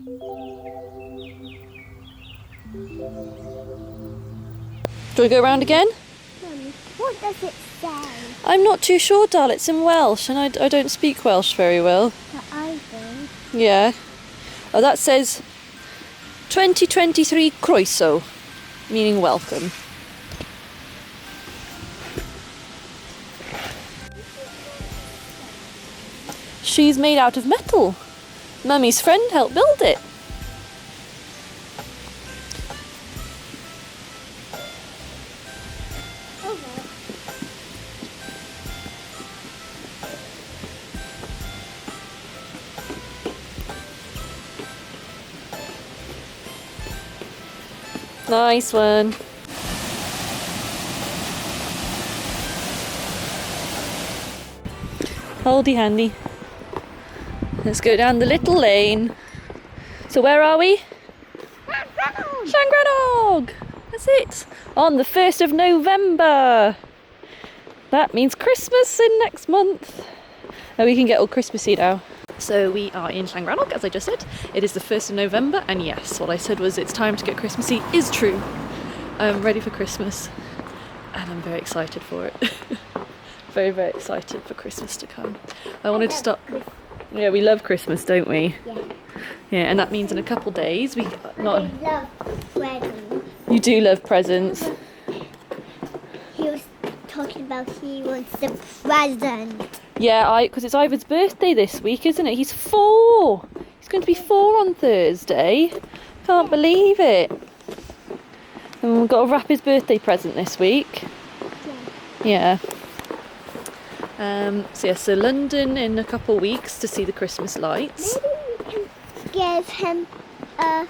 Do we go around again? What does it say? I'm not too sure, Dal. It's in Welsh, and I don't speak Welsh very well. But I do. Yeah. Oh, that says 2023 croeso, meaning welcome. She's made out of metal. Mummy's friend helped build it. Nice one. Holdy handy. Let's go down the little lane. So where are we? Llangrannog! That's it. On the 1st of November. That means Christmas in next month. And we can get all Christmassy now. So we are in Llangrannog, as I just said. It is the 1st of November, and yes, what I said was it's time to get Christmassy is true. I'm ready for Christmas, and I'm very excited for it. Very, very excited for Christmas to come. I wanted to start... Yeah, we love Christmas, don't we? Yeah. Yeah, and that means in a couple days we... I love presents. You do love presents. He was talking about he wants the present. Yeah, because it's Ivan's birthday this week, isn't it? He's 4. He's going to be 4 on Thursday. Can't believe it. And we've got to wrap his birthday present this week. Yeah. So London in a couple of weeks to see the Christmas lights. Maybe we can give him a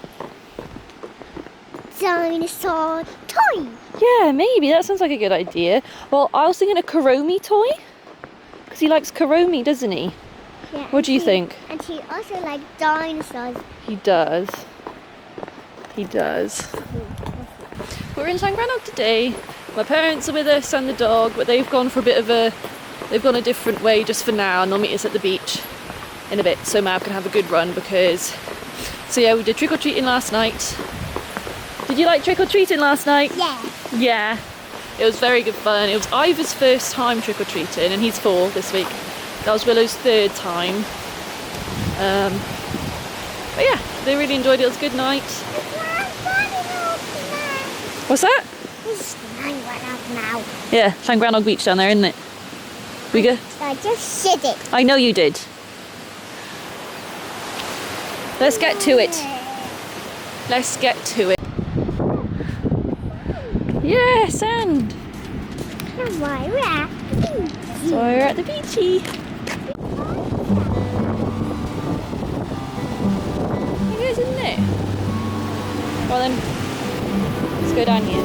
dinosaur toy. Yeah, maybe. That sounds like a good idea. Well, I was thinking a Karomi toy. Because he likes Karomi, doesn't he? Yeah, What do you think? And he also likes dinosaurs. He does. He does. We're in Llangrannog today. My parents are with us and the dog, but they've gone for a bit of a... They've gone a different way just for now, and they'll meet us at the beach in a bit, so Mab can have a good run because... So yeah, we did trick-or-treating last night. Did you like trick-or-treating last night? Yeah. Yeah. It was very good fun. It was Ivor's first time trick-or-treating, and he's 4 this week. That was Willow's 3rd time. But yeah, they really enjoyed it. It was a good night. What's that? It's Llangrannog now. Yeah, Llangrannog Beach down there, isn't it? We go? I just said it. I know you did. Let's get to it. Let's get to it. Yeah, sand. That's why we're at the beach. So we're at the beachy. It is, isn't it? Well then, let's go down here.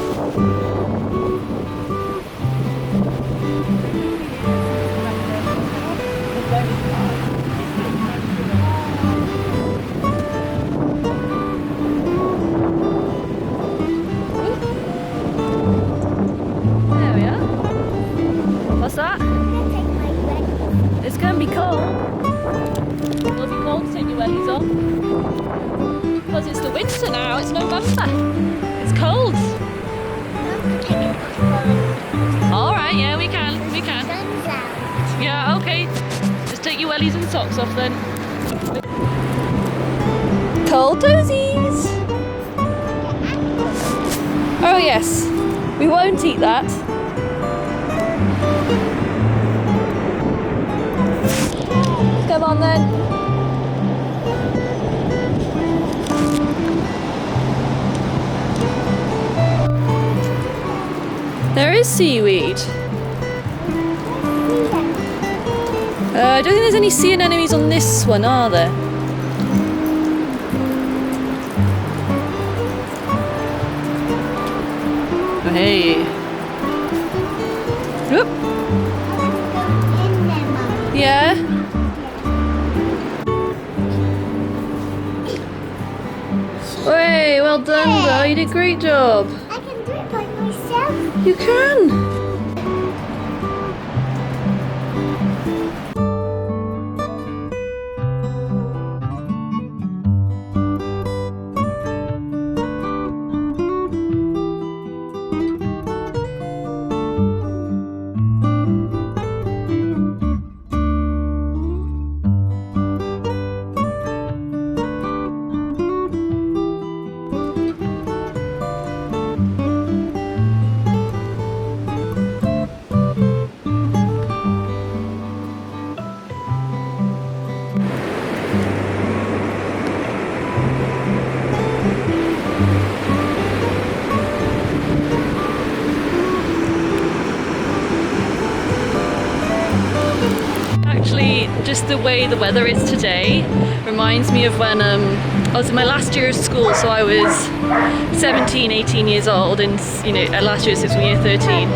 There we are. What's that? It's going to be cold. It'll be cold to take your wellies off. Because it's the winter now, it's November. It's cold. Alright, yeah, we can. Yeah, okay. Just take your wellies and socks off then. Cold toesies! Oh yes, we won't eat that. Come on then. There is seaweed. I don't think there's any sea anemones on this one, are there? Oh, hey. Whoop. Yeah. Hey, well done, girl. You did a great job. I can do it by myself. You can. Actually, just the way the weather is today reminds me of when I was in my last year of school, so I was 17, 18 years old, and you know, last year was year 13.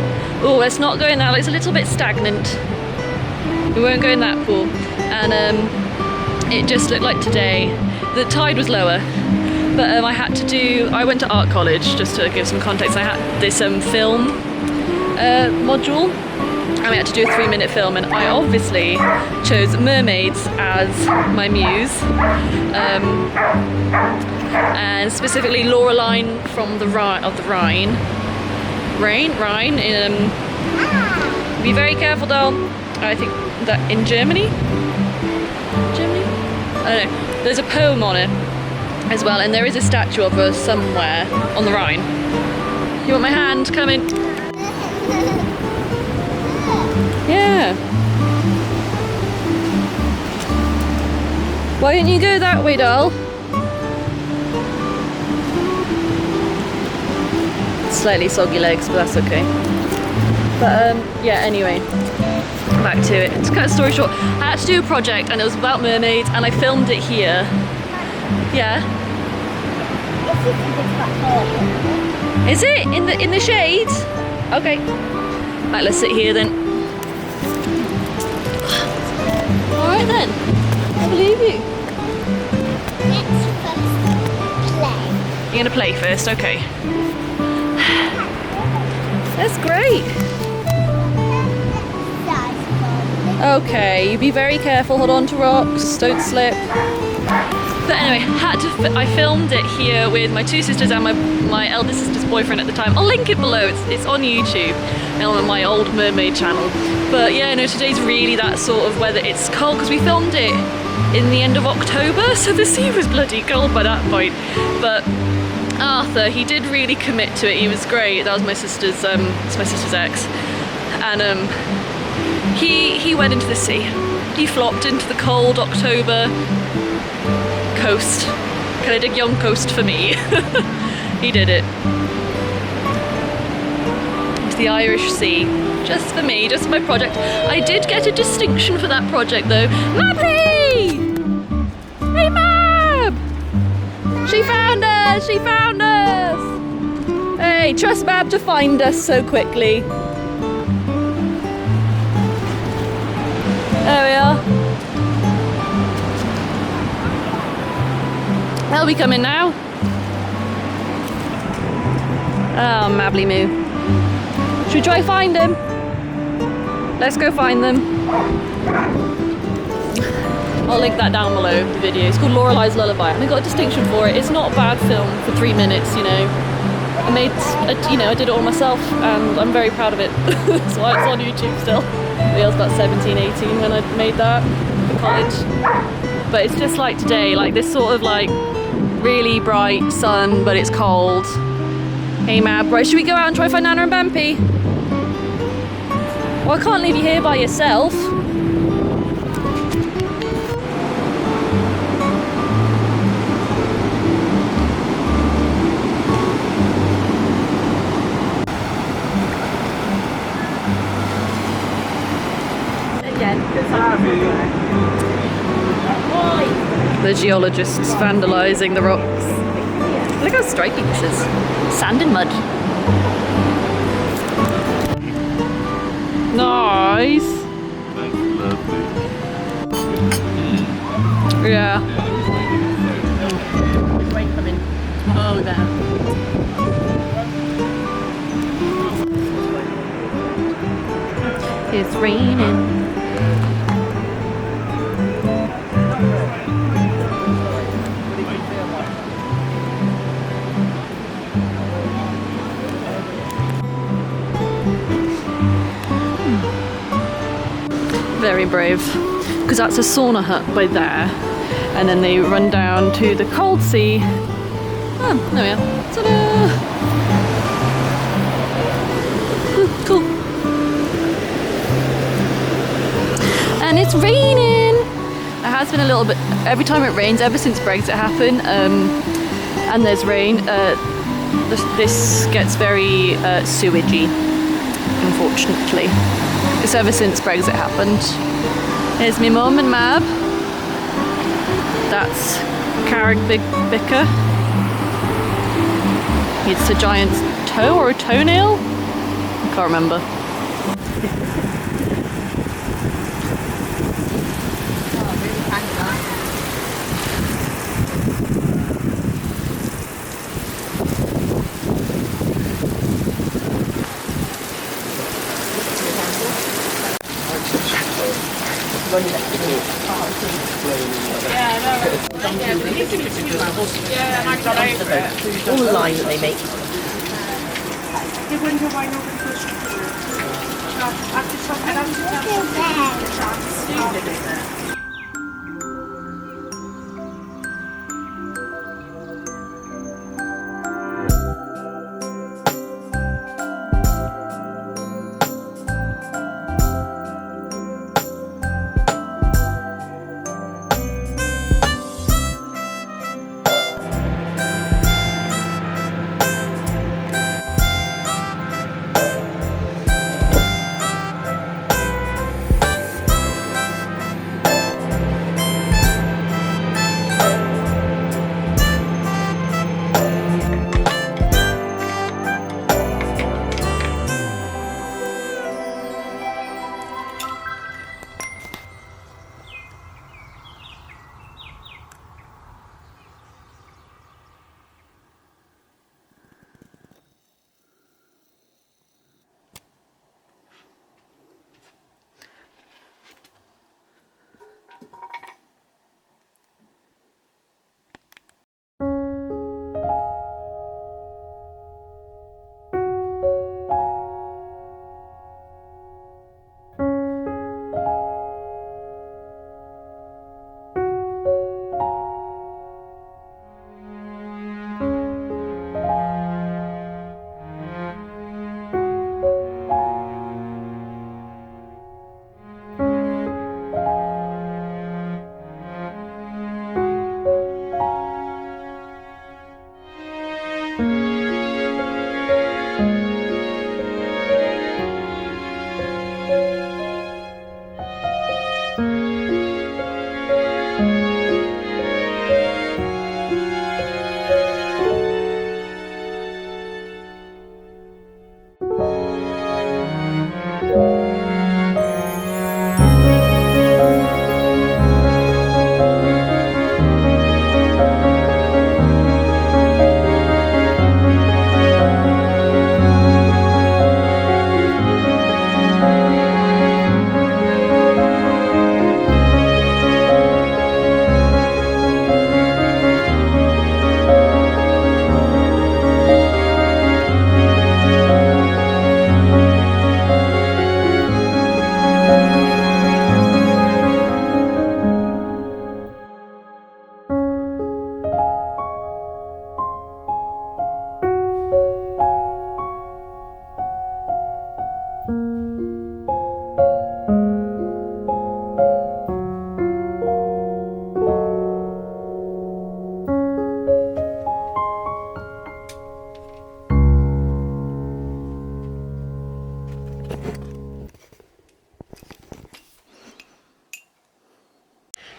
Oh, let's not go in that, it's a little bit stagnant. We won't go in that pool. And it just looked like today. The tide was lower, but I went to art college, just to give some context. I had this film module, and we had to do a 3-minute film, and I obviously chose mermaids as my muse, and specifically Laureline from the Rhine. Be very careful, doll. I think that in Germany? I don't know. There's a poem on it as well, and there is a statue of her somewhere on the Rhine. You want my hand? Come in. Yeah. Why don't you go that way, doll? Slightly soggy legs, but that's okay. But yeah, anyway, back to it. To cut a story short, I had to do a project and it was about mermaids, and I filmed it here. Yeah. Is it in the shade? Okay. Right, let's sit here then. All right then. I believe you. Let's first play. You're gonna play first, okay? That's great. Okay, you be very careful. Hold on to rocks. Don't slip. But anyway, I filmed it here with my 2 sisters and my eldest sister's boyfriend at the time. I'll link it below. It's on YouTube and on my old mermaid channel. But yeah, no, today's really that sort of weather. It's cold because we filmed it in the end of October, so the sea was bloody cold by that point. But Arthur, he did really commit to it. He was great. That was my sister's ex, and he went into the sea. He flopped into the cold October coast. Can I dig young coast for me? He did it. It's the Irish Sea. Just for me, just for my project. I did get a distinction for that project though. Mably! Hey Mab! She found us! She found us! Hey, trust Mab to find us so quickly. There we are. They'll be coming now. Oh, Mably Moo. Should we try find him? Let's go find them. I'll link that down below, the video. It's called Lorelai's Lullaby, and I got a distinction for it. It's not a bad film for 3 minutes, you know. I did it all myself, and I'm very proud of it. So it's on YouTube still. I was about 17, 18 when I made that for college. But it's just like today, like this sort of like really bright sun, but it's cold. Hey Mab, right, should we go out and try find Nana and Bampy? Well, I can't leave you here by yourself. The geologists vandalising the rocks. Look how striking this is. Sand and mud. Nice. That's lovely. Yeah. Rain coming. Oh, there. It's raining. Very brave, because that's a sauna hut by there, and then they run down to the cold sea. Oh, there we are. Ta-da! Cool. And it's raining. It has been a little bit, every time it rains, ever since Brexit happened, and there's rain, this gets very sewagey, unfortunately. It's ever since Brexit happened. Here's me mum and Mab. That's Carrick Bicker. It's a giant toe or a toenail? I can't remember. All the line that they make.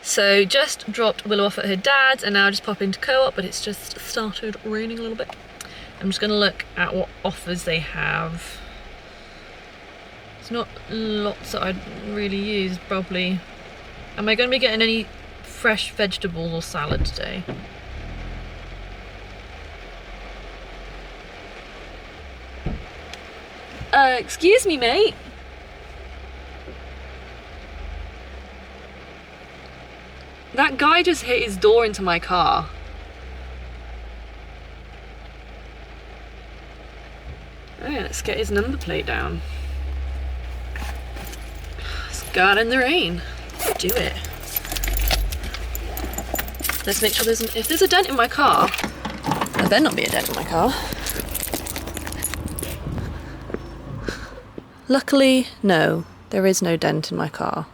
So just dropped Willow off at her dad's and now just pop into Co-op, but it's just started raining a little bit. I'm just gonna look at what offers they have. There's not lots that I'd really use, probably. Am I gonna be getting any fresh vegetables or salad today? Excuse me, mate. That guy just hit his door into my car. Oh yeah, let's get his number plate down. Let's go out in the rain. Let's do it. Let's make sure if there's a dent in my car, there better not be a dent in my car. Luckily, no, there is no dent in my car.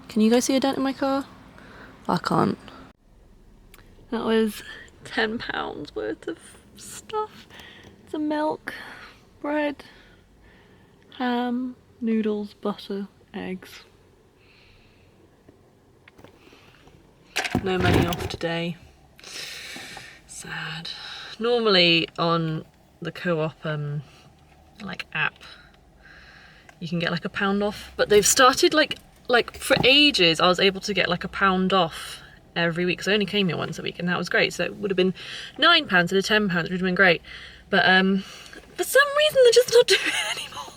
Can you guys see a dent in my car? I can't. That was £10 worth of stuff. Some milk, bread, ham, noodles, butter, eggs. No money off today. Sad. Normally on the Co-op like app you can get like £1 off, but they've started like for ages I was able to get like £1 off every week, because I only came here once a week and that was great. So it would have been £9 instead of £10, which would have been great. But for some reason they're just not doing it anymore.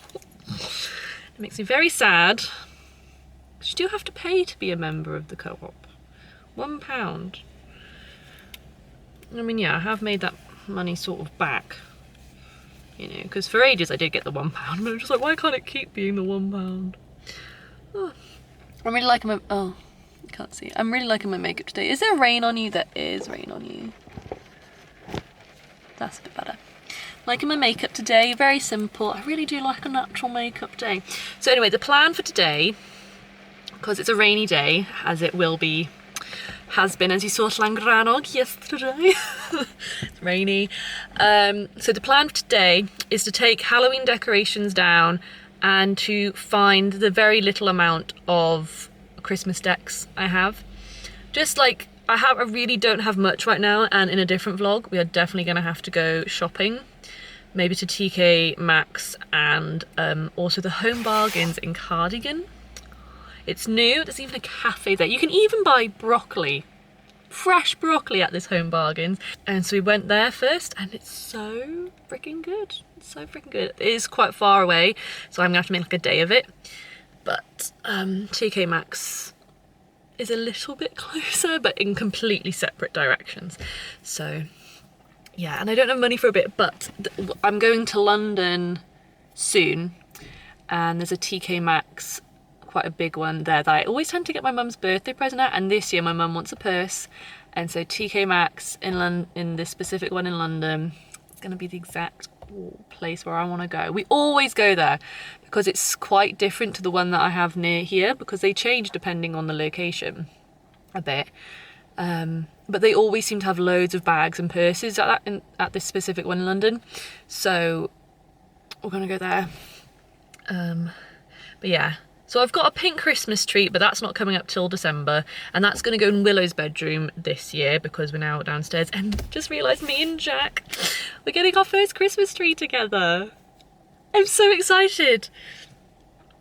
It makes me very sad. You do have to pay to be a member of the Co-op. £1. I mean, yeah, I have made that money sort of back, you know, because for ages I did get the £1, but I'm just like, why can't it keep being the £1? Oh. I'm really liking my, oh, you can't see. I'm really liking my makeup today. Is there rain on you? There is rain on you. That's a bit better. Liking my makeup today, very simple. I really do like a natural makeup day. So anyway, the plan for today, because it's a rainy day, as it will be, has been, as you saw Llangrannog yesterday. It's rainy. So the plan for today is to take Halloween decorations down and to find the very little amount of Christmas decks I have. Just like, I really don't have much right now, and in a different vlog we are definitely going to have to go shopping. Maybe to TK Maxx and also the Home Bargains in Cardigan. It's new, there's even a cafe there. You can even buy broccoli, fresh broccoli at this Home Bargains. And so we went there first and it's so freaking good. It's so freaking good. It is quite far away, so I'm gonna have to make like a day of it. But TK Maxx is a little bit closer, but in completely separate directions. So yeah, and I don't have money for a bit, but I'm going to London soon and there's a TK Maxx, quite a big one there, that I always tend to get my mum's birthday present at, and this year my mum wants a purse, and so TK Maxx in this specific one in London, it's going to be the exact place where I want to go. We always go there because it's quite different to the one that I have near here, because they change depending on the location a bit, but they always seem to have loads of bags and purses at this specific one in London, so we're going to go there. But yeah, so I've got a pink Christmas tree, but that's not coming up till December, and that's going to go in Willow's bedroom this year because we're now downstairs. And just realised, me and Jack, we're getting our first Christmas tree together. I'm so excited.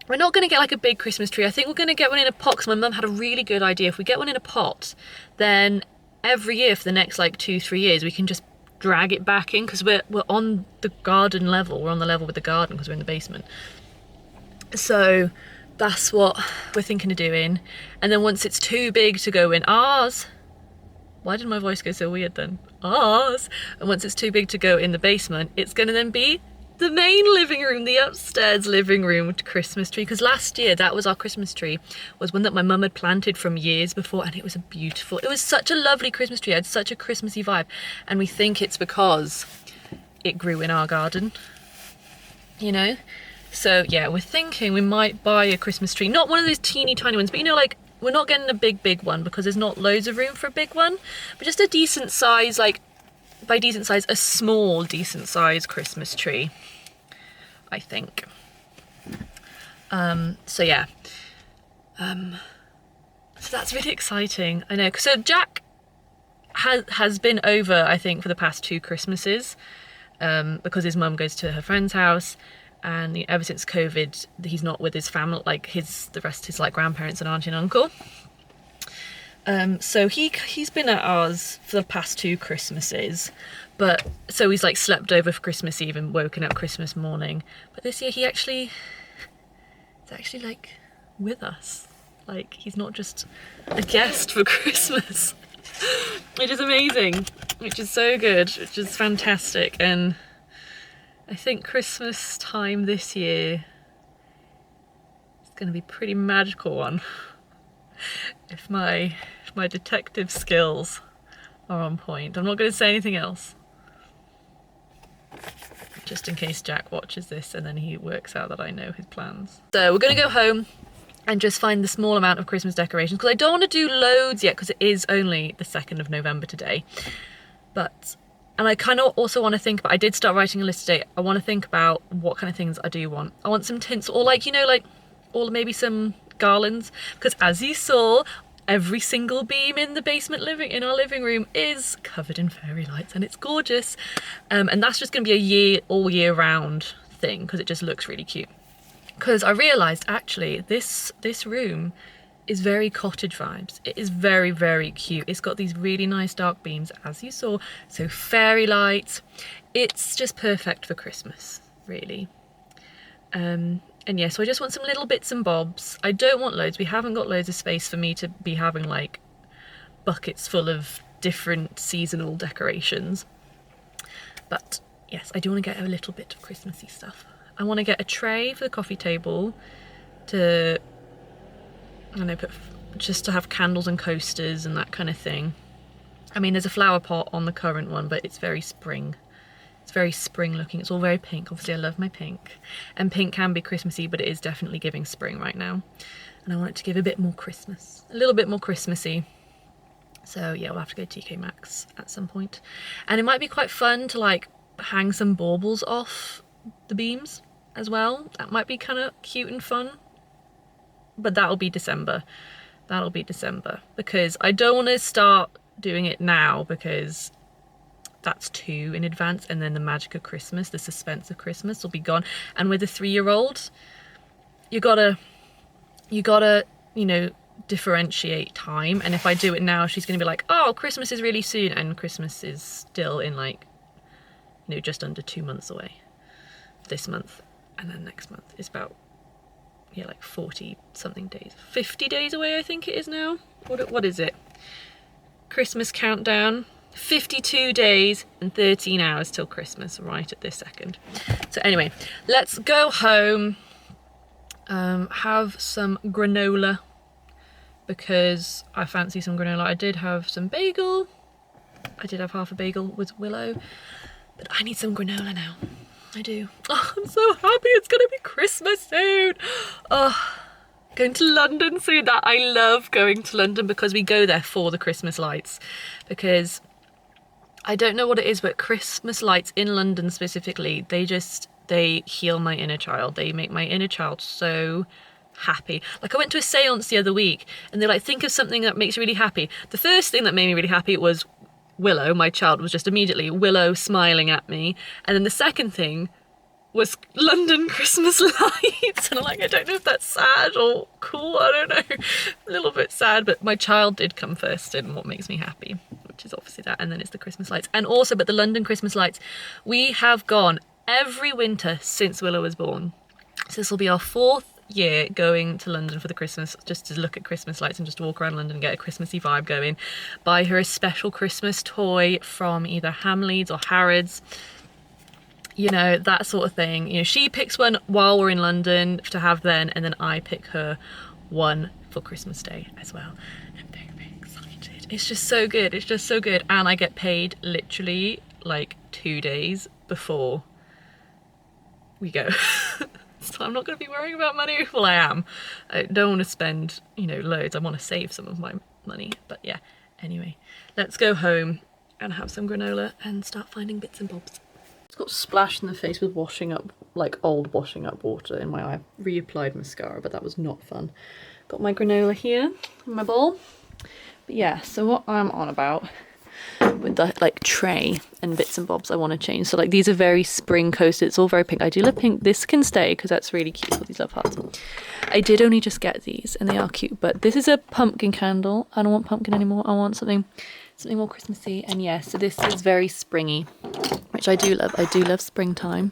We're not going to get like a big Christmas tree. I think we're going to get one in a pot, because my mum had a really good idea. If we get one in a pot, then every year for the next like 2-3 years we can just drag it back in, because we're on the garden level. We're on the level with the garden because we're in the basement. So that's what we're thinking of doing. And then once it's too big to go in ours, why did my voice go so weird then? Ours. And once it's too big to go in the basement, it's going to then be the main living room, the upstairs living room with Christmas tree. Because last year that was our Christmas tree, was one that my mum had planted from years before, and it was it was such a lovely Christmas tree. It had such a Christmassy vibe, and we think it's because it grew in our garden, you know. So yeah, we're thinking we might buy a Christmas tree, not one of those teeny tiny ones, but you know, like, we're not getting a big one because there's not loads of room for a big one, but just a decent size, like, by decent size, a small decent size Christmas tree, I think. So yeah, so that's really exciting. I know. So Jack has been over, I think, for the past 2 Christmases, because his mum goes to her friend's house. And ever since COVID, he's not with his family, like the rest of his like grandparents and auntie and uncle. So he's been at ours for the past 2 Christmases, but so he's like slept over for Christmas Eve and woken up Christmas morning. But this year he's actually like with us. Like, he's not just a guest for Christmas, which is amazing, which is so good, which is fantastic. And I think Christmas time this year is going to be a pretty magical one if my detective skills are on point. I'm not going to say anything else, just in case Jack watches this and then he works out that I know his plans. So we're going to go home and just find the small amount of Christmas decorations, because I don't want to do loads yet because it is only the 2nd of November today. But, and I kind of also want to think about, I did start writing a list today, I want to think about what kind of things I do want. I want some tinsel, or like, you know, like, or maybe some garlands, because as you saw, every single beam in the basement in our living room is covered in fairy lights, and it's gorgeous. And that's just going to be a all year round thing, because it just looks really cute. Because I realised actually this room is very cottage vibes. It is very, very cute. It's got these really nice dark beams, as you saw, so fairy lights. It's just perfect for Christmas, really. And yeah, so I just want some little bits and bobs. I don't want loads. We haven't got loads of space for me to be having like buckets full of different seasonal decorations. But yes, I do want to get a little bit of Christmassy stuff. I want to get a tray for the coffee table to, I don't know, just to have candles and coasters and that kind of thing. I mean, there's a flower pot on the current one, but it's very spring. It's very spring looking. It's all very pink. Obviously, I love my pink. And pink can be Christmassy, but it is definitely giving spring right now. And I want it to give a bit more Christmas, a little bit more Christmassy. So yeah, we'll have to go to TK Maxx at some point. And it might be quite fun to like hang some baubles off the beams as well. That might be kind of cute and fun. But that'll be December. That'll be December. Because I don't want to start doing it now, because that's too in advance, and then the magic of Christmas, the suspense of Christmas will be gone. And with a 3-year-old, you gotta, you know, differentiate time. And if I do it now, she's gonna be like, oh, Christmas is really soon, and Christmas is still in like, you know, just under 2 months away. This month, and then next month is about, yeah, like 40 something days, 50 days away, I think it is now. What is it? Christmas countdown. 52 days and 13 hours till Christmas, right at this second. So anyway, let's go home, have some granola, because I fancy some granola. I did have some bagel. I did have half a bagel with Willow, but I need some granola now. I do. Oh, I'm so happy it's gonna be Christmas soon. Oh, going to London soon. That I love going to London, because we go there for the Christmas lights, because I don't know what it is, but Christmas lights in London specifically, they heal my inner child. They make my inner child so happy. Like, I went to a seance the other week, and they're like, think of something that makes you really happy. The first thing that made me really happy was Willow, my child, was just immediately Willow smiling at me. And then the second thing was London Christmas lights. And I'm like, I don't know if that's sad or cool, I don't know. A little bit sad, but my child did come first in what makes me happy, which is obviously that, and then it's the Christmas lights. And also, but the London Christmas lights, we have gone every winter since Willow was born. So this will be our 4th year going to London for the Christmas, just to look at Christmas lights and just walk around London and get a Christmassy vibe going. Buy her a special Christmas toy from either Hamleys or Harrods, you know, that sort of thing. You know, she picks one while we're in London to have then, and then I pick her one for Christmas Day as well. I'm very, very excited. It's just so good. It's just so good. And I get paid literally like 2 days before we go. So I'm not going to be worrying about money. Well, I am. I don't want to spend, you know, loads. I want to save some of my money. But yeah, anyway, let's go home and have some granola and start finding bits and bobs. It's got splashed in the face with washing up, like old washing up water in my eye. Reapplied mascara, but that was not fun. Got my granola here in my bowl. But yeah, so what I'm on about with the like tray and bits and bobs I want to change. So like these are very spring coasted. It's all very pink. I do love pink. This can stay because that's really cute. All these love hearts. I did only just get these and they are cute, but this is a pumpkin candle. I don't want pumpkin anymore. I want something more Christmassy. And yeah, so this is very springy, which I do love. I do love springtime.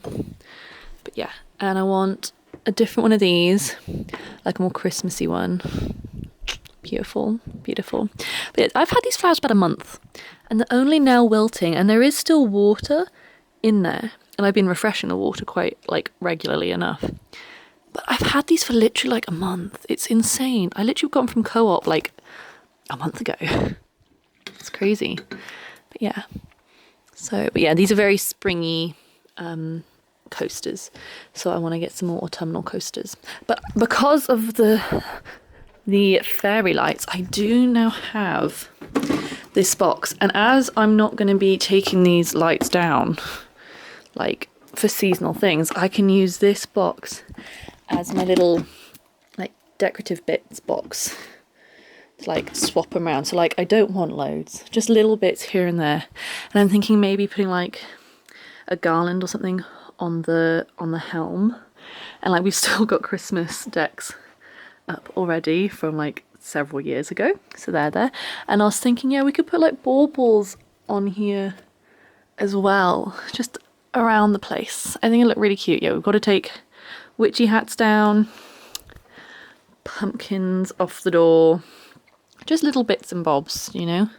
But yeah, and I want a different one of these, like a more Christmassy one. Beautiful, beautiful. But yeah, I've had these flowers about a month and they're only now wilting, and there is still water in there, and I've been refreshing the water quite like regularly enough. But I've had these for literally like a month. It's insane. I literally got them from Co-op like a month ago. It's crazy. But yeah. So, but yeah, these are very springy coasters. So I want to get some more autumnal coasters. But because of the fairy lights, I do now have this box. And as I'm not going to be taking these lights down, like for seasonal things, I can use this box as my little like decorative bits box to like swap them around. So like I don't want loads, just little bits here and there. And I'm thinking maybe putting like a garland or something on the helm. And like we've still got Christmas decks up already from like several years ago, so they're there. And I was thinking, yeah, we could put like baubles on here as well, just around the place. I think it look really cute. Yeah, we've got to take witchy hats down, pumpkins off the door, just little bits and bobs, you know,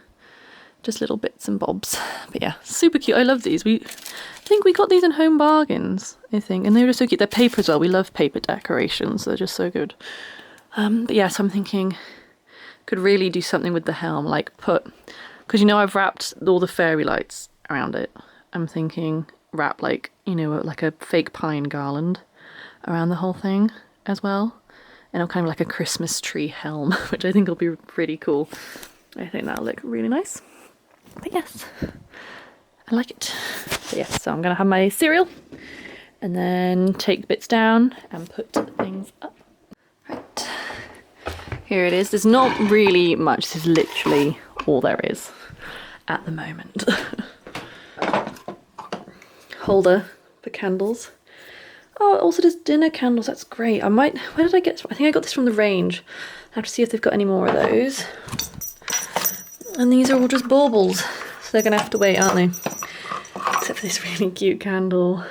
just little bits and bobs. But yeah, super cute. I love these. I think we got these in Home Bargains, I think, and they were just so cute. They're paper as well. We love paper decorations. They're just so good. But yeah, so I'm thinking could really do something with the helm, like because you know I've wrapped all the fairy lights around it. I'm thinking wrap like, you know, like a fake pine garland around the whole thing as well. And kind of like a Christmas tree helm, which I think will be pretty cool. I think that'll look really nice. But yes, I like it. But yes, so I'm going to have my cereal and then take bits down and put things up. Right. Here it is. There's not really much. This is literally all there is at the moment. Holder for candles. Oh, it also does dinner candles. That's great. Where did I get? I think I got this from the range. I have to see if they've got any more of those. And these are all just baubles, so they're gonna have to wait, aren't they? Except for this really cute candle.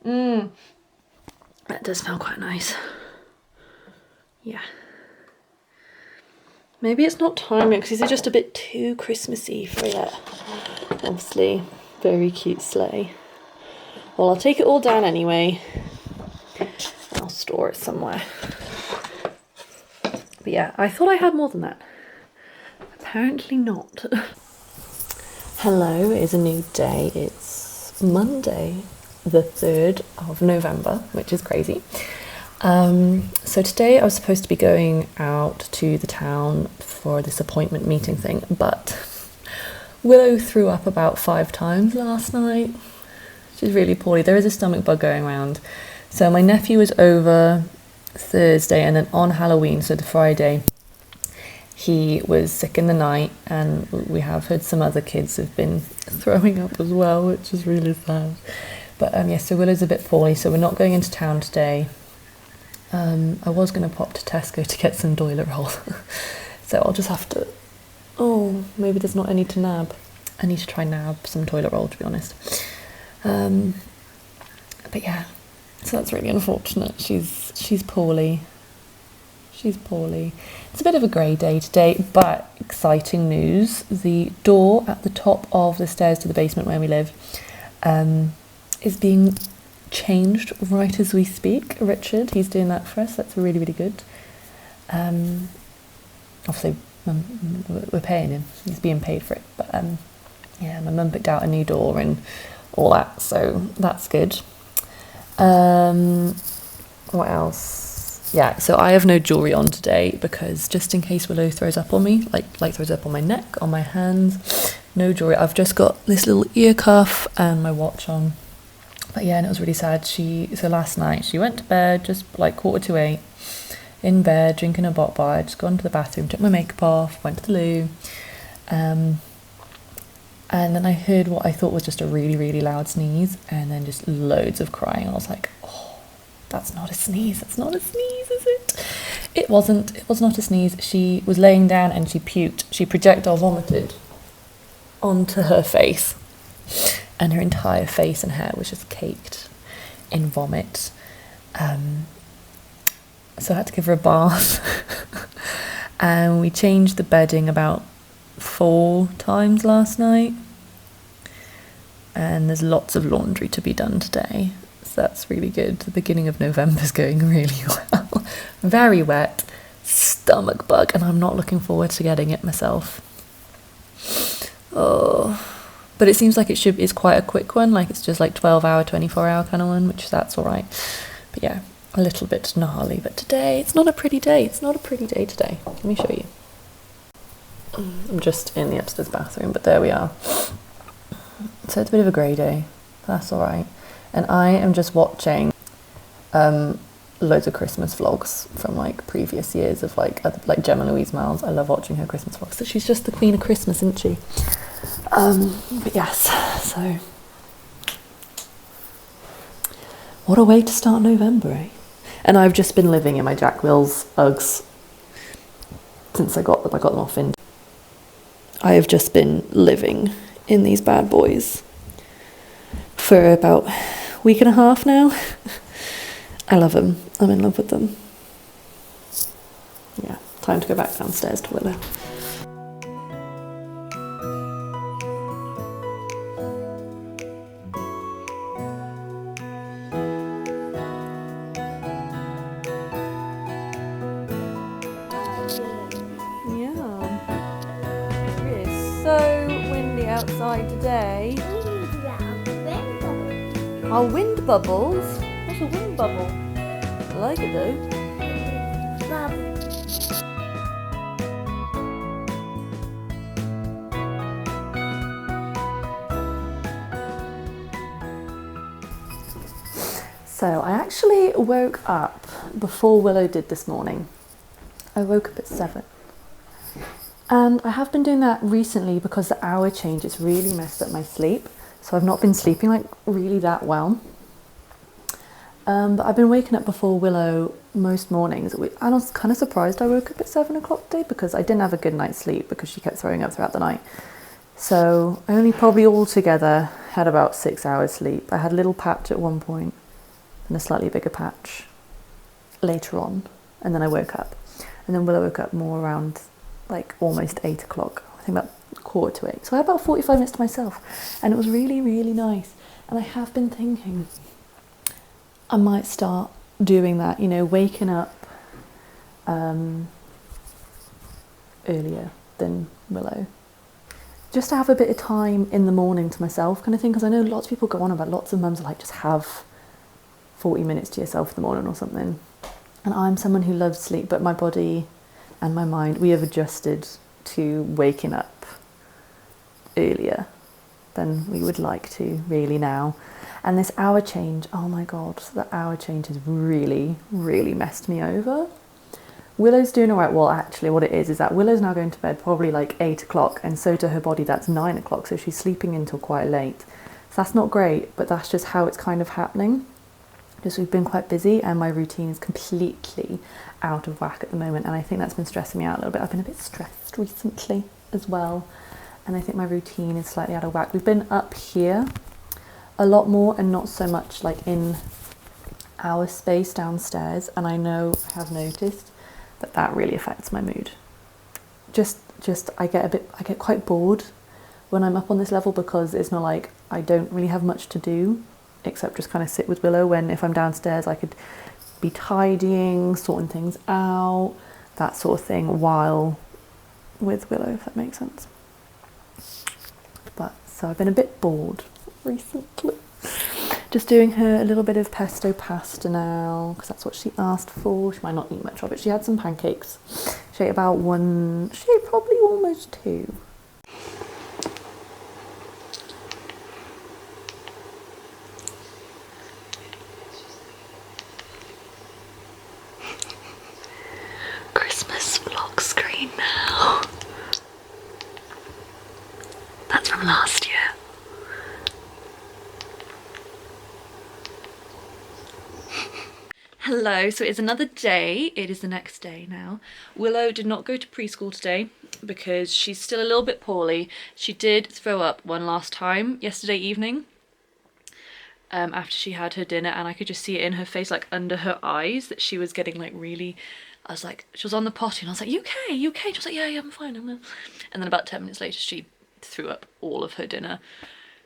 That does smell quite nice. Yeah. Maybe it's not timing because these are just a bit too Christmassy for that. Obviously, very cute sleigh. Well, I'll take it all down anyway. I'll store it somewhere. But yeah, I thought I had more than that. Apparently not. Hello, it is a new day. It's Monday, the 3rd of November, which is crazy. So today I was supposed to be going out to the town for this appointment meeting thing, but Willow threw up about 5 times last night. She's really poorly. There is a stomach bug going around. So my nephew was over Thursday, and then on Halloween, so the Friday, he was sick in the night, and we have heard some other kids have been throwing up as well, which is really sad. But yeah, so Willow's a bit poorly, so we're not going into town today. I was going to pop to Tesco to get some toilet roll. So I'll just have to... Oh, maybe there's not any to nab. I need to try nab some toilet roll, to be honest. But yeah, so that's really unfortunate. She's poorly. She's poorly. It's a bit of a grey day today, but exciting news. The door at the top of the stairs to the basement where we live is being changed right as we speak. Richard, he's doing that for us. That's really, really good. Obviously, we're paying him. He's being paid for it. But yeah, my mum picked out a new door and all that, so that's good. What else? Yeah, so I have no jewellery on today because just in case Willow throws up on me, like throws up on my neck, on my hands, no jewellery. I've just got this little ear cuff and my watch on. But yeah, and it was really sad. So last night she went to bed just like 7:45, in bed, drinking a bot bar. I just gone to the bathroom, took my makeup off, went to the loo. And then I heard what I thought was just a really, really loud sneeze, and then just loads of crying. I was like, oh, that's not a sneeze. That's not a sneeze, is it? It wasn't. It was not a sneeze. She was laying down and she puked. She projectile vomited onto her face. And her entire face and hair was just caked in vomit. So I had to give her a bath. And we changed the bedding about 4 times last night. And there's lots of laundry to be done today. So that's really good. The beginning of November's going really well. Very wet, stomach bug, and I'm not looking forward to getting it myself. Oh. But it seems like it's quite a quick one, like it's just like 12-hour, 24-hour kind of one, which that's all right. But yeah, a little bit gnarly. But today, it's not a pretty day. It's not a pretty day today. Let me show you. I'm just in the upstairs bathroom, but there we are. So it's a bit of a grey day. That's all right. And I am just watching loads of Christmas vlogs from like previous years of like Gemma Louise Miles. I love watching her Christmas vlogs. So she's just the queen of Christmas, isn't she? But yes, so what a way to start November, eh? And I've just been living in my Jack Wills Uggs since I got them. I got them off in. I have just been living in these bad boys for about a week and a half now. I love them. I'm in love with them. Yeah, time to go back downstairs to Willow. So windy outside today. Our wind bubbles? What's a wind bubble? I like it though. So I actually woke up before Willow did this morning. I woke up at 7. And I have been doing that recently because the hour change has really messed up my sleep. So I've not been sleeping like really that well. But I've been waking up before Willow most mornings. And I was kind of surprised I woke up at 7 o'clock today because I didn't have a good night's sleep because she kept throwing up throughout the night. So I only probably altogether had about 6 hours sleep. I had a little patch at one point and a slightly bigger patch later on. And then I woke up. And then Willow woke up more around like almost 8 o'clock, I think about 7:45. So I had about 45 minutes to myself and it was really, really nice. And I have been thinking I might start doing that, you know, waking up earlier than Willow. Just to have a bit of time in the morning to myself kind of thing, because I know lots of people go on about, lots of mums are like, just have 40 minutes to yourself in the morning or something. And I'm someone who loves sleep, but my body and my mind, we have adjusted to waking up earlier than we would like to really now. And this hour change, oh my God, the hour change has really, really messed me over. Willow's doing all right. Well, actually what it is that Willow's now going to bed probably like 8 o'clock, and so to her body that's 9 o'clock, so she's sleeping until quite late. So that's not great, but that's just how it's kind of happening. Just we've been quite busy and my routine is completely out of whack at the moment, and I think that's been stressing me out a little bit. I've been a bit stressed recently as well, and I think my routine is slightly out of whack. We've been up here a lot more and not so much like in our space downstairs, and I know I have noticed that that really affects my mood. Just I get quite bored when I'm up on this level because it's not like I don't really have much to do except just kind of sit with Willow, when if I'm downstairs I could be tidying, sorting things out, that sort of thing, while with Willow, if that makes sense. But so I've been a bit bored recently. Just doing her a little bit of pesto pasta now because that's what she asked for. She might not eat much of it. She had some pancakes. She ate about one, she ate probably almost 2. Christmas vlog screen now. That's from last year. Hello, so it's another day. It is the next day now. Willow did not go to preschool today because she's still a little bit poorly. She did throw up one last time yesterday evening after she had her dinner, and I could just see it in her face, like under her eyes, that she was getting like really, I was like, she was on the potty and I was like, you okay, you okay? She was like, yeah, I'm fine, I'm fine. And then about 10 minutes later she threw up all of her dinner.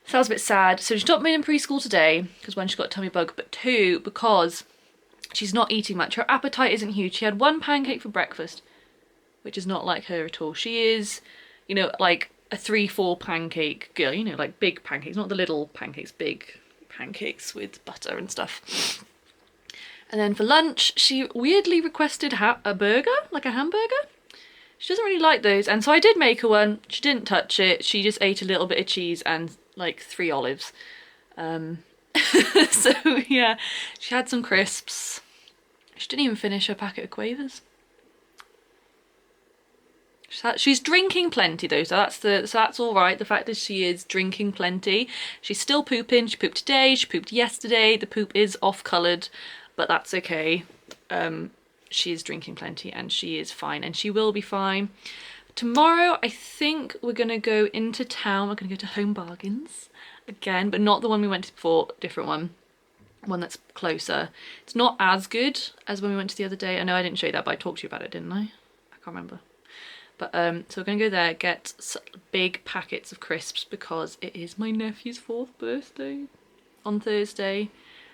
So I was a bit sad. So she's not been in preschool today because one, she got a tummy bug, but 2, because she's not eating much. Her appetite isn't huge. She had 1 pancake for breakfast, which is not like her at all. She is, you know, like a 3-4 pancake girl, you know, like big pancakes, not the little pancakes, big pancakes with butter and stuff. And then for lunch, she weirdly requested a burger, like a hamburger. She doesn't really like those, and so I did make her one. She didn't touch it. She just ate a little bit of cheese and like 3 olives. So yeah, she had some crisps. She didn't even finish her packet of quavers. She's drinking plenty though, so that's all right. The fact that she is drinking plenty. She's still pooping. She pooped today. She pooped yesterday. The poop is off-coloured, but that's okay. She is drinking plenty and she is fine, and she will be fine. Tomorrow, I think we're gonna go into town. We're gonna go to Home Bargains again, but not the one we went to before. Different one that's closer. It's not as good as when we went to the other day. I know I didn't show you that, but I talked to you about it, didn't I? I can't remember. But so we're gonna go there, get big packets of crisps because it is my nephew's 4th birthday on Thursday,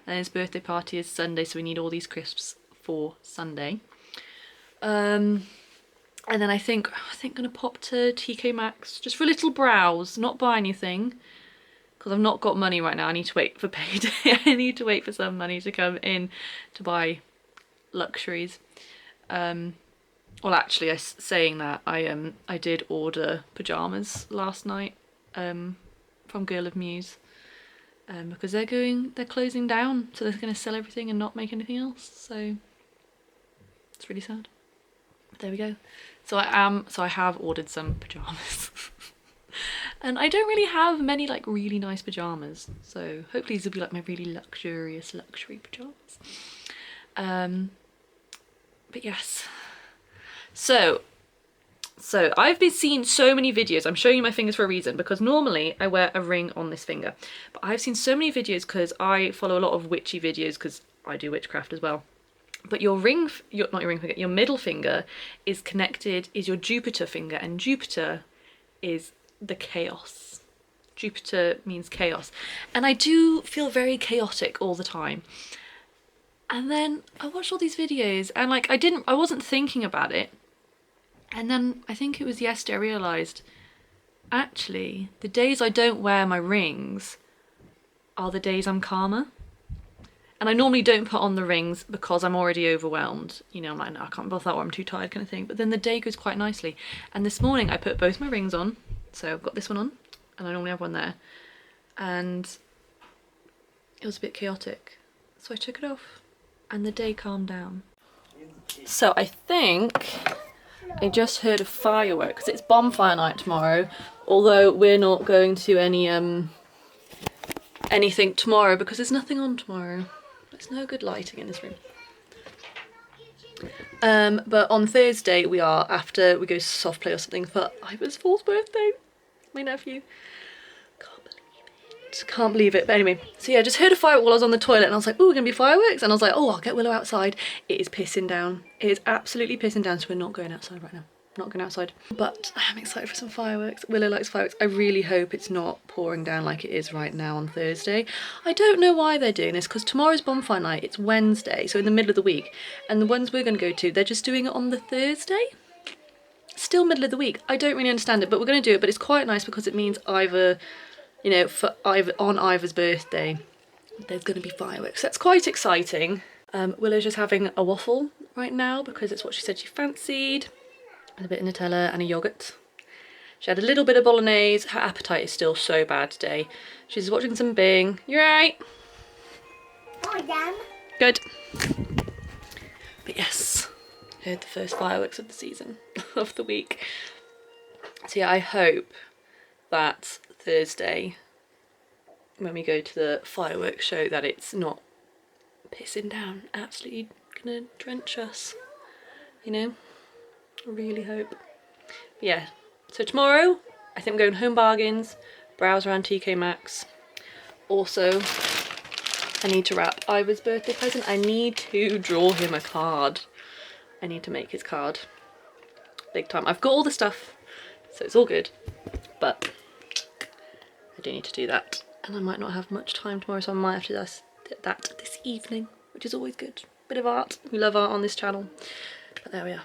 and his birthday party is Sunday, so we need all these crisps for Sunday. And then I think gonna pop to TK Maxx just for a little browse, not buy anything, because I've not got money right now. I need to wait for payday. I need to wait for some money to come in to buy luxuries. Well, actually, saying that, I did order pyjamas last night from Girl of Muse because they're closing down, so they're going to sell everything and not make anything else. So it's really sad. But there we go. So I have ordered some pyjamas, and I don't really have many like really nice pyjamas. So hopefully these will be like my really luxury pyjamas. But yes. So I've been seeing so many videos. I'm showing you my fingers for a reason, because normally I wear a ring on this finger, but I've seen so many videos because I follow a lot of witchy videos because I do witchcraft as well. But your middle finger is your Jupiter finger, and Jupiter is the chaos. Jupiter means chaos, and I do feel very chaotic all the time. And then I watched all these videos and like I wasn't thinking about it. And then I think it was yesterday I realised, actually, the days I don't wear my rings are the days I'm calmer. And I normally don't put on the rings because I'm already overwhelmed. You know, I'm like, no, I can't bother that, or I'm too tired kind of thing. But then the day goes quite nicely. And this morning I put both my rings on. So I've got this one on and I normally have one there. And it was a bit chaotic. So I took it off and the day calmed down. So I think I just heard a firework because it's Bonfire Night tomorrow, although we're not going to any anything tomorrow because there's nothing on tomorrow. There's no good lighting in this room. But on Thursday we are, after we go to soft play or something for Ivor's 4th birthday, my nephew. Can't believe it. But anyway, so yeah, just heard a firework while I was on the toilet and I was like, oh, we're gonna be fireworks, and I was like, oh, I'll get Willow outside. It is pissing down. It is absolutely pissing down, so we're not going outside right now. Not going outside, but I am excited for some fireworks. Willow likes fireworks. I really hope it's not pouring down like it is right now on Thursday. I don't know why they're doing this, because tomorrow's Bonfire Night. It's Wednesday, so in the middle of the week, and the ones we're going to go to, they're just doing it on the Thursday. Still middle of the week. I don't really understand it, but we're going to do it. But it's quite nice because it means Ivor, you know, on Ivor's birthday, there's going to be fireworks. That's quite exciting. Willow's just having a waffle right now because it's what she said she fancied. And a bit of Nutella and a yoghurt. She had a little bit of bolognese. Her appetite is still so bad today. She's watching some Bing. You right? I am. Good. But yes, heard the first fireworks of the season, of the week. So yeah, I hope that Thursday, when we go to the fireworks show, that it's not pissing down, absolutely gonna drench us, you know? I really hope. But yeah, so tomorrow I think we're going Home Bargains, browse around TK Maxx. Also, I need to wrap Ivor's birthday present. I need to draw him a card. I need to make his card. Big time. I've got all the stuff, so it's all good, but I do need to do that. And I might not have much time tomorrow, so I might have to do that this evening, which is always good. Bit of art. We love art on this channel. But there we are.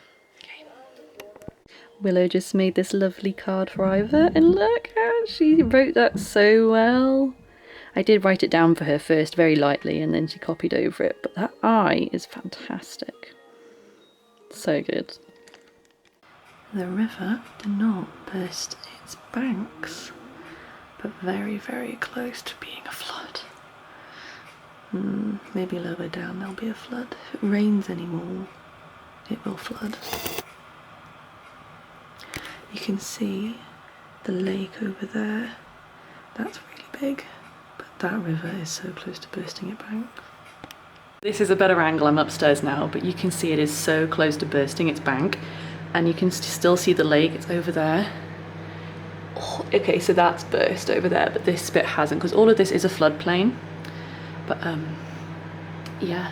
Willow just made this lovely card for Ivor, and look how she wrote that so well. I did write it down for her first very lightly and then she copied over it, but that eye is fantastic. So good. The river did not burst its banks, but very, very close to being a flood. Maybe lower down there'll be a flood. If it rains anymore, it will flood. You can see the lake over there. That's really big, but that river is so close to bursting its bank. This is a better angle, I'm upstairs now, but you can see it is so close to bursting its bank, and you can still see the lake, it's over there. Oh, okay, so that's burst over there, but this bit hasn't, because all of this is a floodplain. But yeah,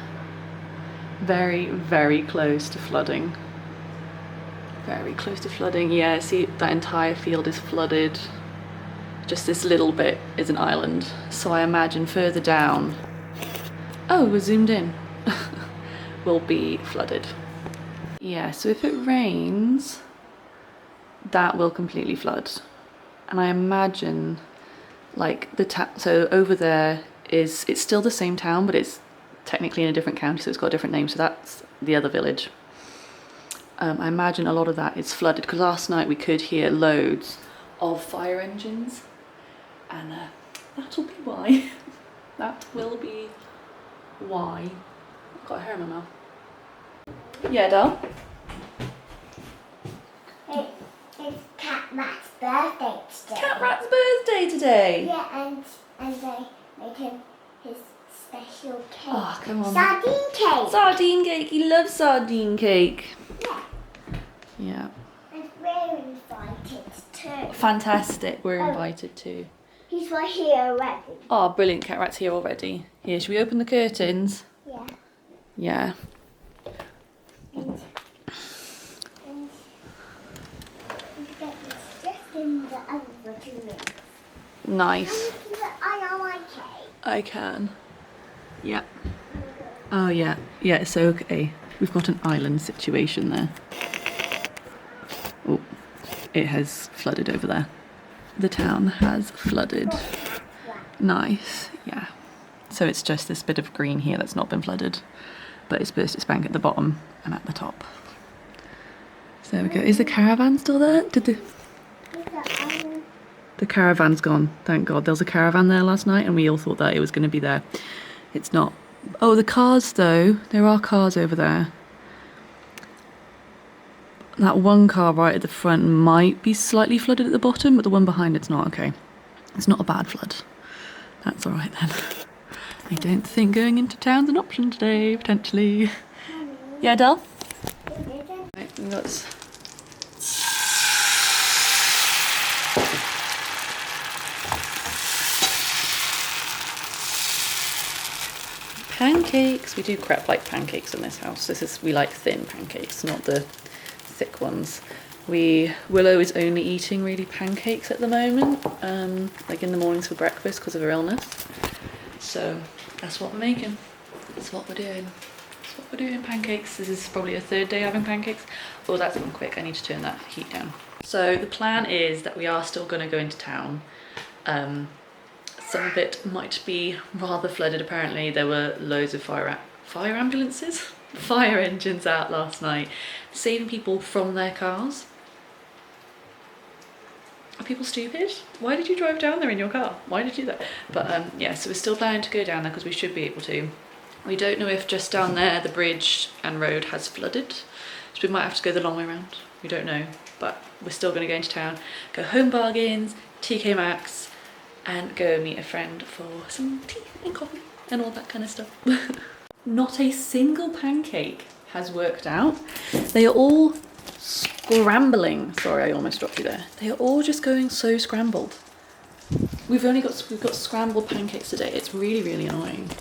very, very close to flooding. Very close to flooding. Yeah, see, that entire field is flooded. Just this little bit is an island. So I imagine further down, oh, we're zoomed in, will be flooded. Yeah, so if it rains, that will completely flood. And I imagine like so over there is, it's still the same town, but it's technically in a different county, so it's got a different name. So that's the other village. I imagine a lot of that is flooded, because last night we could hear loads of fire engines, and that'll be why. That will be why. I've got a hair in my mouth. Yeah, doll? It's Cat Rat's birthday today. Cat Rat's birthday today! Yeah, and they made him his special cake. Oh, come on. Sardine cake. Sardine cake, he loves sardine cake. Yeah. Yeah. And we're invited too. Fantastic, we're invited too. He's right here already. Oh, brilliant, Cat Rat's here already. Here, should we open the curtains? Yeah. Yeah. And it's just in the oven for 2 minutes. Nice. Can you keep an eye on my cake? I can. Yeah. Oh yeah. Yeah, it's okay. We've got an island situation there. Oh, it has flooded over there. The town has flooded. Nice, yeah. So it's just this bit of green here that's not been flooded, but it's burst its bank at the bottom and at the top. So there we go. Is the caravan still there? The caravan's gone, thank God. There was a caravan there last night and we all thought that it was going to be there. It's not. Oh, the cars though. There are cars over there. That one car right at the front might be slightly flooded at the bottom, but the one behind it's not. Okay. It's not a bad flood. That's alright then. I don't think going into town's an option today, potentially. Yeah, Del? Right, we got pancakes. We do crep like pancakes in this house. We like thin pancakes, not the thick ones. Willow is only eating really pancakes at the moment, like in the mornings for breakfast because of her illness. So that's what we're making. That's what we're doing. That's what we're doing, pancakes. This is probably a third day having pancakes. Oh, that's gone quick. I need to turn that heat down. So the plan is that we are still going to go into town. Some of it might be rather flooded apparently. There were loads of fire ambulances? Fire engines out last night, saving people from their cars. Are people stupid? Why did you drive down there in your car? Why did you do that? But yeah, so we're still planning to go down there because we should be able to. We don't know if just down there the bridge and road has flooded, so we might have to go the long way around. We don't know, but we're still going to go into town, go Home Bargains, TK Maxx, and go meet a friend for some tea and coffee and all that kind of stuff. Not a single pancake has worked out. They are all scrambling. Sorry, I almost dropped you there. They are all just going so scrambled. We've got scrambled pancakes today. It's really, really annoying.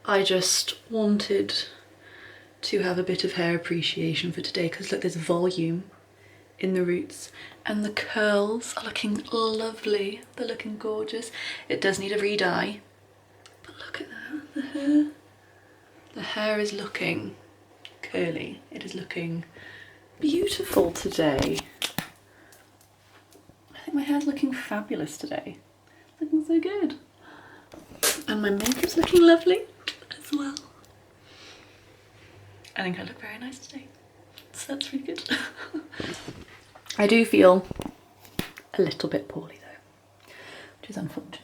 I just wanted to have a bit of hair appreciation for today because look, there's volume in the roots and the curls are looking lovely. They're looking gorgeous. It does need a re-dye, The hair is looking curly. It is looking beautiful today. I think my hair's looking fabulous today. Looking so good. And my makeup's looking lovely as well. I think I look very nice today. So that's really good. I do feel a little bit poorly though, which is unfortunate.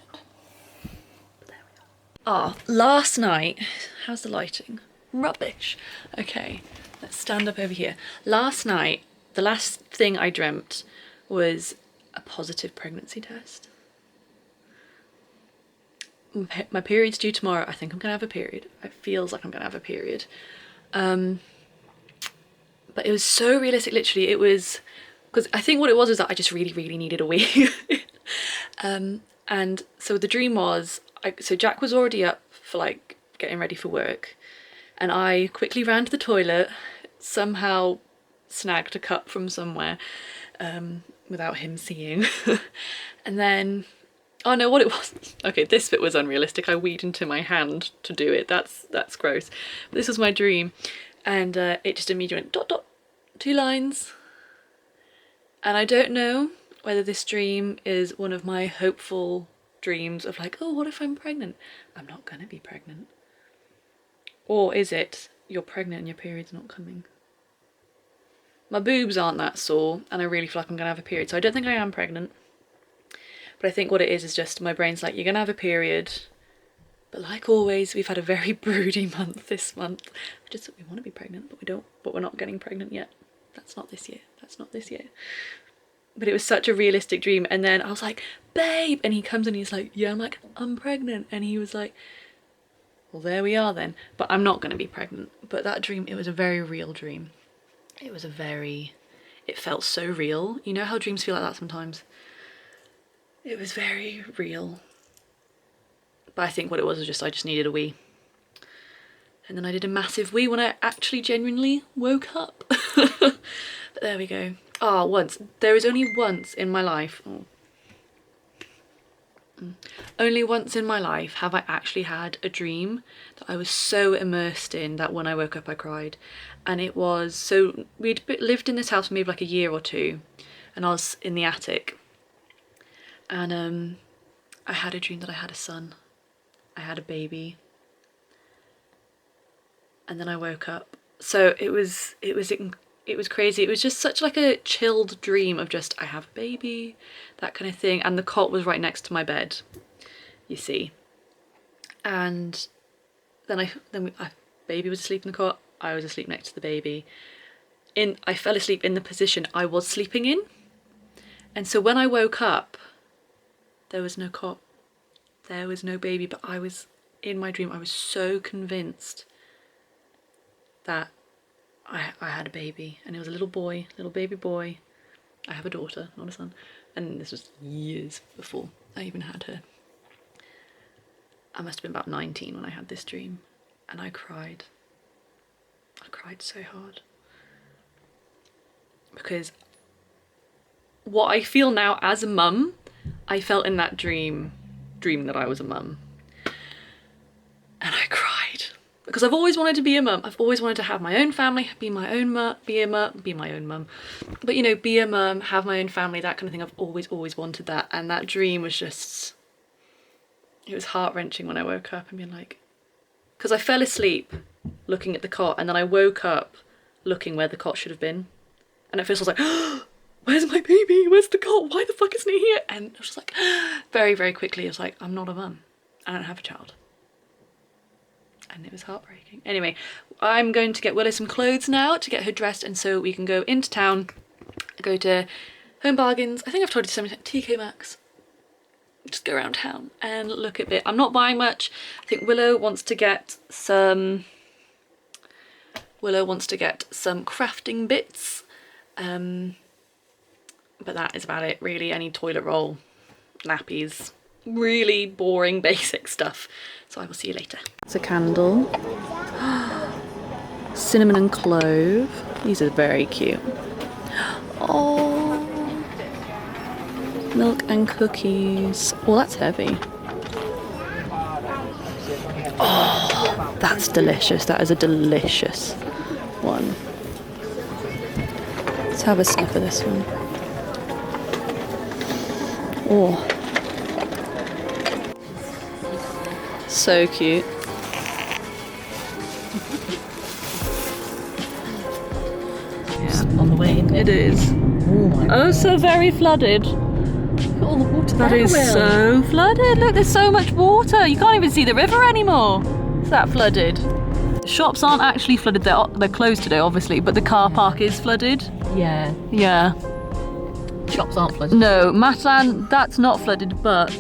But there we are. Last night, how's the lighting? Rubbish. Okay, let's stand up over here. Last night, the last thing I dreamt was a positive pregnancy test. My period's due tomorrow. I think I'm gonna have a period. It feels like I'm gonna have a period. But it was so realistic, literally. It was, because I think what it was that I just really needed a wee. And so the dream was, so Jack was already up for like getting ready for work, and I quickly ran to the toilet, somehow snagged a cup from somewhere without him seeing. And then, oh no, what it was, okay, this bit was unrealistic. I weed into my hand to do it. That's gross. But this was my dream, and it just immediately went dot dot, 2 lines. And I don't know whether this dream is one of my hopeful dreams of like, oh, what if I'm pregnant? I'm not gonna be pregnant. Or is it, you're pregnant and your period's not coming? My boobs aren't that sore, and I really feel like I'm gonna have a period, so I don't think I am pregnant. But I think what it is just my brain's like, you're gonna have a period, but like always, we've had a very broody month this month. Just that we want to be pregnant, but we're not getting pregnant yet. That's not this year. That's not this year. But it was such a realistic dream. And then I was like, babe, and he comes and he's like, yeah. I'm like, I'm pregnant. And he was like, well, there we are then. But I'm not going to be pregnant. But that dream, it was a very real dream. It felt so real. You know how dreams feel like that sometimes? It was very real. But I think what it was just, I just needed a wee. And then I did a massive wee when I actually genuinely woke up. But there we go. Once. There is only once in my life. Only once in my life have I actually had a dream that I was so immersed in that when I woke up I cried. And it was, so we'd lived in this house for maybe like a year or two, and I was in the attic. And I had a dream that I had a son. I had a baby. And then I woke up. So it was crazy. It was just such like a chilled dream of just, I have a baby, that kind of thing. And the cot was right next to my bed, you see. And then baby was asleep in the cot. I was asleep next to the baby. I fell asleep in the position I was sleeping in. And so when I woke up, there was no cot. There was no baby, but I was, in my dream, I was so convinced that I had a baby, and it was a little boy, little baby boy. I have a daughter, not a son, and this was years before I even had her. I must have been about 19 when I had this dream, and I cried. I cried so hard. Because what I feel now as a mum, I felt in that dream that I was a mum. And I cried. Because I've always wanted to be a mum. I've always wanted to have my own family, be my own mum, be my own mum. But you know, be a mum, have my own family, that kind of thing. I've always wanted that. And that dream was just, it was heart-wrenching when I woke up and being like, because I fell asleep looking at the cot, and then I woke up looking where the cot should have been. And at first I was like, oh, where's my baby? Where's the cot? Why the fuck isn't he here? And I was just like, very quickly, I was like, I'm not a mum. I don't have a child. And it was heartbreaking. Anyway, I'm going to get Willow some clothes now to get her dressed, and so we can go into town, go to Home Bargains. I think I've told you so many times, TK Maxx. Just go around town and look at it. I'm not buying much. I think Willow wants to get some crafting bits. But that is about it, really. I need toilet roll, nappies, really boring basic stuff. So I will see you later. It's a candle. Cinnamon and clove. These are very cute. Oh, milk and cookies. Oh, that's heavy. Oh, That's delicious. That is a delicious one. Let's have a sniff of this one. Oh, so cute. Yeah, on the way in. It is. Oh my god. Oh, so very flooded. Look at all the water That there, is Will. so flooded. Look, there's so much water. You can't even see the river anymore. It's that flooded. The shops aren't actually flooded. They're closed today, obviously, but the car park is flooded. Yeah. Yeah. Shops aren't flooded. No, Matlan, that's not flooded, but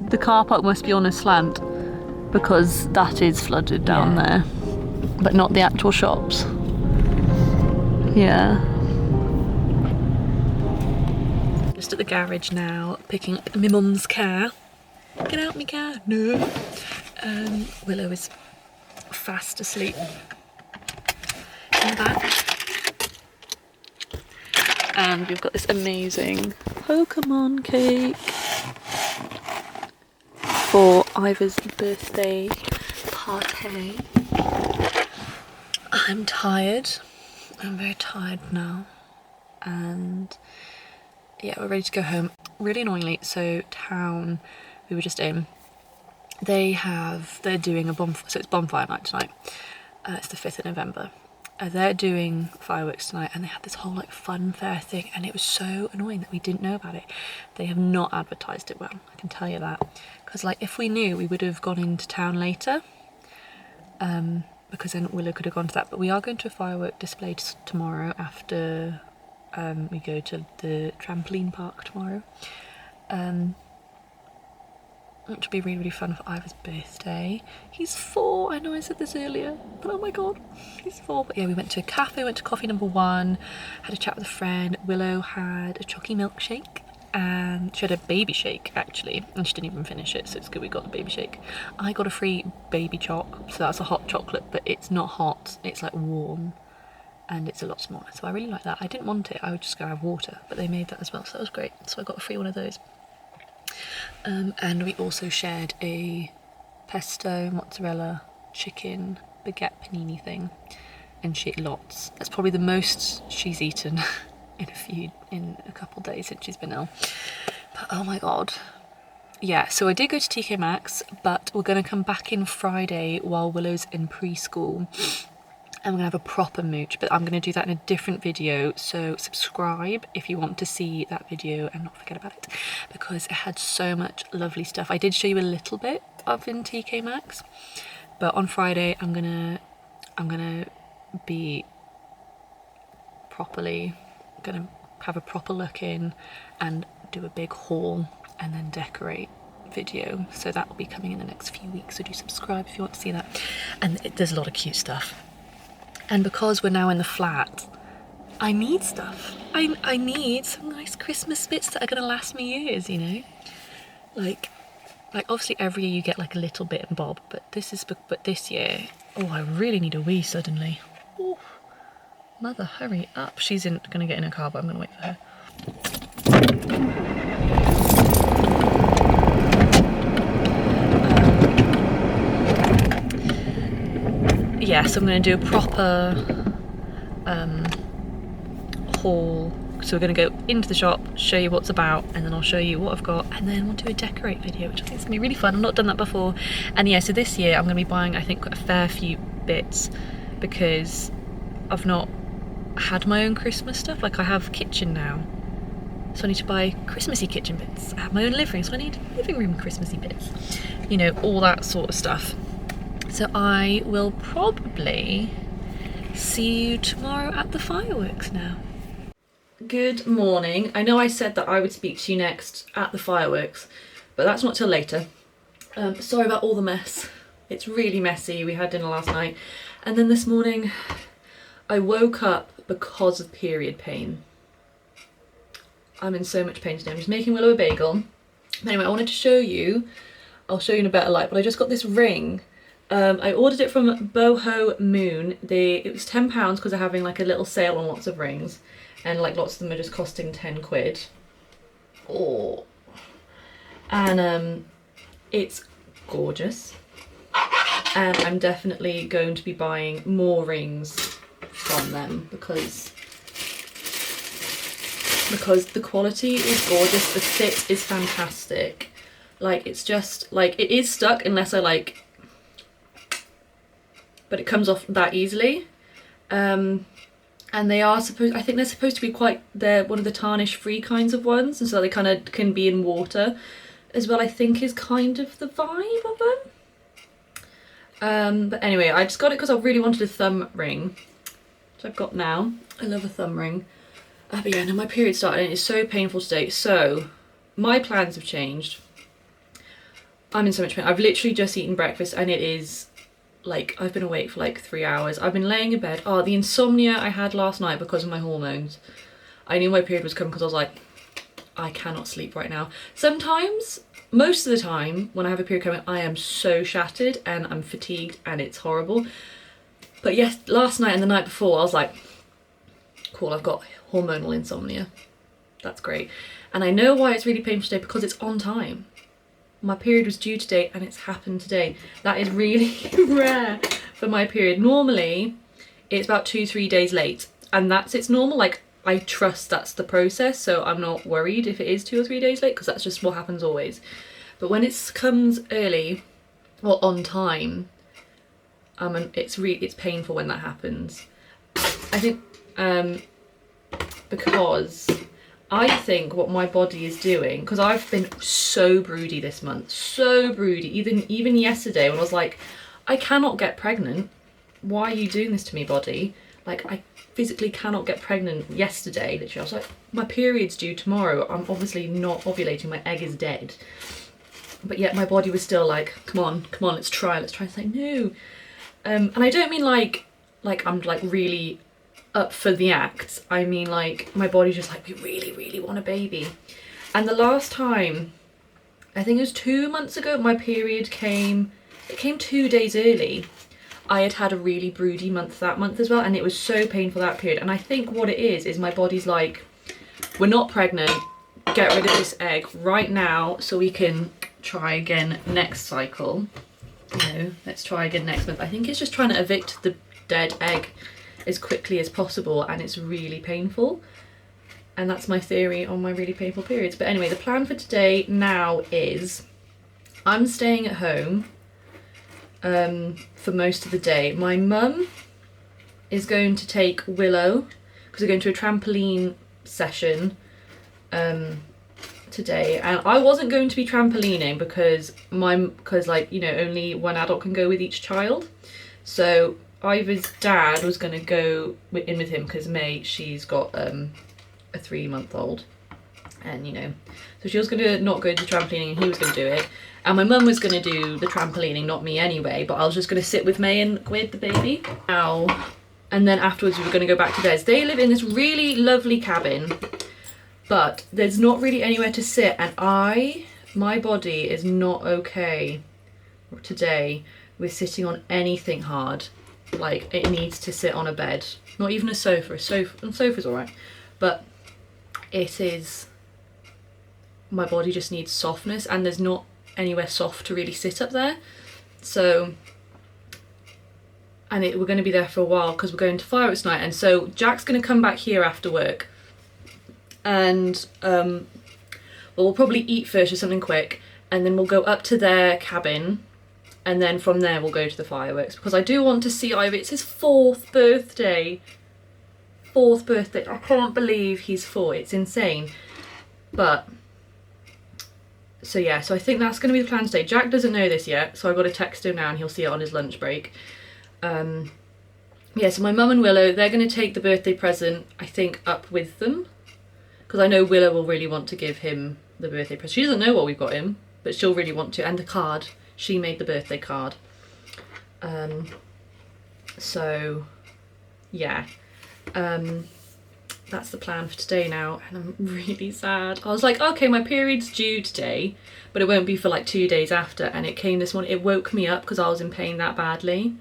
the car park must be on a slant because that is flooded down there, but not the actual shops. Yeah. Just at the garage now, picking up my mum's car. Get out my car. No. Willow is fast asleep in the back. And we've got this amazing Pokemon cake for Iva's birthday party. I'm tired. I'm very tired now. And yeah, we're ready to go home. Really annoyingly, so town we were just in, they're doing a bonfire, so it's Bonfire Night tonight. It's the 5th of November. They're doing fireworks tonight, and they had this whole like fun fair thing, and it was so annoying that we didn't know about it. They have not advertised it well, I can tell you that. Because like if we knew, we would have gone into town later. Because then Willow could have gone to that. But we are going to a firework display tomorrow after we go to the trampoline park tomorrow. Which will be really, really fun for Iva's birthday. He's 4, I know I said this earlier, but oh my god, he's 4. But yeah, we went to a cafe, went to coffee number 1, had a chat with a friend. Willow had a choccy milkshake, and she had a baby shake actually, and she didn't even finish it, so it's good we got the baby shake. I got a free baby choc, so that's a hot chocolate, but it's not hot, it's like warm, and it's a lot smaller, so I really like that. I didn't want it, I would just go have water, but they made that as well, so that was great. So I got a free one of those. And we also shared a pesto, mozzarella, chicken, baguette panini thing, and she ate lots. That's probably the most she's eaten in a couple of days since she's been ill. But oh my god. Yeah, so I did go to TK Maxx, but we're going to come back in Friday while Willow's in preschool. And we're going to have a proper mooch, but I'm going to do that in a different video, so subscribe if you want to see that video and not forget about it, because it had so much lovely stuff. I did show you a little bit of in TK Maxx, but on Friday I'm gonna be properly gonna have a proper look in and do a big haul and then decorate video, so that will be coming in the next few weeks, so do subscribe if you want to see that. And there's a lot of cute stuff. And because we're now in the flat, I need stuff. I need some nice Christmas bits that are going to last me years, you know? Like obviously every year you get like a little bit and bob, but this year, oh, I really need a wee suddenly. Ooh. Mother, hurry up. She's going to get in her car, but I'm going to wait for her. Yeah, so I'm going to do a proper haul. So we're going to go into the shop, show you what's about, and then I'll show you what I've got, and then we'll do a decorate video, which I think is going to be really fun. I've not done that before. And yeah, so this year I'm going to be buying, I think, a fair few bits, because I've not had my own Christmas stuff. Like, I have kitchen now, so I need to buy Christmassy kitchen bits. I have my own living room, so I need living room Christmassy bits. You know, all that sort of stuff. So I will probably see you tomorrow at the fireworks now. Good morning. I know I said that I would speak to you next at the fireworks, but that's not till later. Sorry about all the mess. It's really messy. We had dinner last night, and then this morning I woke up because of period pain. I'm in so much pain today. I'm just making Willow a bagel. Anyway, I wanted to show you, I'll show you in a better light, but I just got this ring. I ordered it from Boho Moon. It was £10 because they're having like a little sale on lots of rings, and like lots of them are just costing 10 quid. Oh, and it's gorgeous. and I'm definitely going to be buying more rings from them because the quality is gorgeous, the fit is fantastic. Like, it's just like, it is stuck unless I like, but it comes off that easily. And they are supposed, I think they're supposed to be they're one of the tarnish free kinds of ones, and so they kind of can be in water as well, I think is kind of the vibe of them. But anyway, I just got it because I really wanted a thumb ring, which I've got now. I love a thumb ring. But yeah, now my period started and it's so painful today, so my plans have changed. I'm in so much pain. I've literally just eaten breakfast and it is like, I've been awake for like 3 hours. I've been laying in bed. Oh, the insomnia I had last night because of my hormones. I knew my period was coming because I was like, I cannot sleep right now. Sometimes, most of the time, when I have a period coming, I am so shattered and I'm fatigued and it's horrible. But yes, last night and the night before, I was like, cool, I've got hormonal insomnia. That's great. And I know why it's really painful today, because it's on time. My period was due today and it's happened today. That is really rare for my period. Normally, it's about 2-3 days late, and it's normal. Like, I trust that's the process, so I'm not worried if it is 2 or 3 days late, because that's just what happens always. But when it comes early or on time, it's painful when that happens. I think because I think what my body is doing, because I've been so broody this month, so broody. Even yesterday when I was like, I cannot get pregnant. Why are you doing this to me, body? Like, I physically cannot get pregnant yesterday. Literally, I was like, my period's due tomorrow. I'm obviously not ovulating. My egg is dead. But yet my body was still like, come on, let's try. Let's try. It's like, no. And I don't mean like I'm like really up for the act. I mean, like, my body's just like, we really want a baby. And the last time, I think it was 2 months ago, my period came 2 days early. I had a really broody month that month as well, and it was so painful that period. And I think what it is my body's like, we're not pregnant, get rid of this egg right now so we can try again next cycle. Let's try again next month. I think it's just trying to evict the dead egg as quickly as possible, and it's really painful. And that's my theory on my really painful periods. But anyway, the plan for today now is I'm staying at home for most of the day. My mum is going to take Willow, because we're going to a trampoline session today, and I wasn't going to be trampolining because like, you know, only one adult can go with each child. So Iva's dad was going to go in with him because May, she's got a 3-month-old, and you know, so she was going to not go to trampolining and he was going to do it, and my mum was going to do the trampolining, not me anyway, but I was just going to sit with May and with the baby now, and then afterwards we were going to go back to theirs. They live in this really lovely cabin, but there's not really anywhere to sit, and my body is not okay today with sitting on anything hard. Like, it needs to sit on a bed, not even a sofa. Sofa's alright, but it is, my body just needs softness, and there's not anywhere soft to really sit up there. So, and we're going to be there for a while because we're going to fireworks tonight, and so Jack's going to come back here after work, and well, we'll probably eat first or something quick, and then we'll go up to their cabin, and then from there we'll go to the fireworks, because I do want to see Ivy. It's his 4th birthday. 4th birthday. I can't believe he's 4. It's insane. But, so yeah, so I think that's going to be the plan today. Jack doesn't know this yet, so I've got to text him now and he'll see it on his lunch break. Yeah, so my mum and Willow, they're going to take the birthday present, I think, up with them, because I know Willow will really want to give him the birthday present. She doesn't know what we've got him, but she'll really want to, and the card. She made the birthday card. So yeah, that's the plan for today now, and I'm really sad. I was like, okay, my period's due today, but it won't be for like 2 days after, and it came this morning. It woke me up because I was in pain that badly,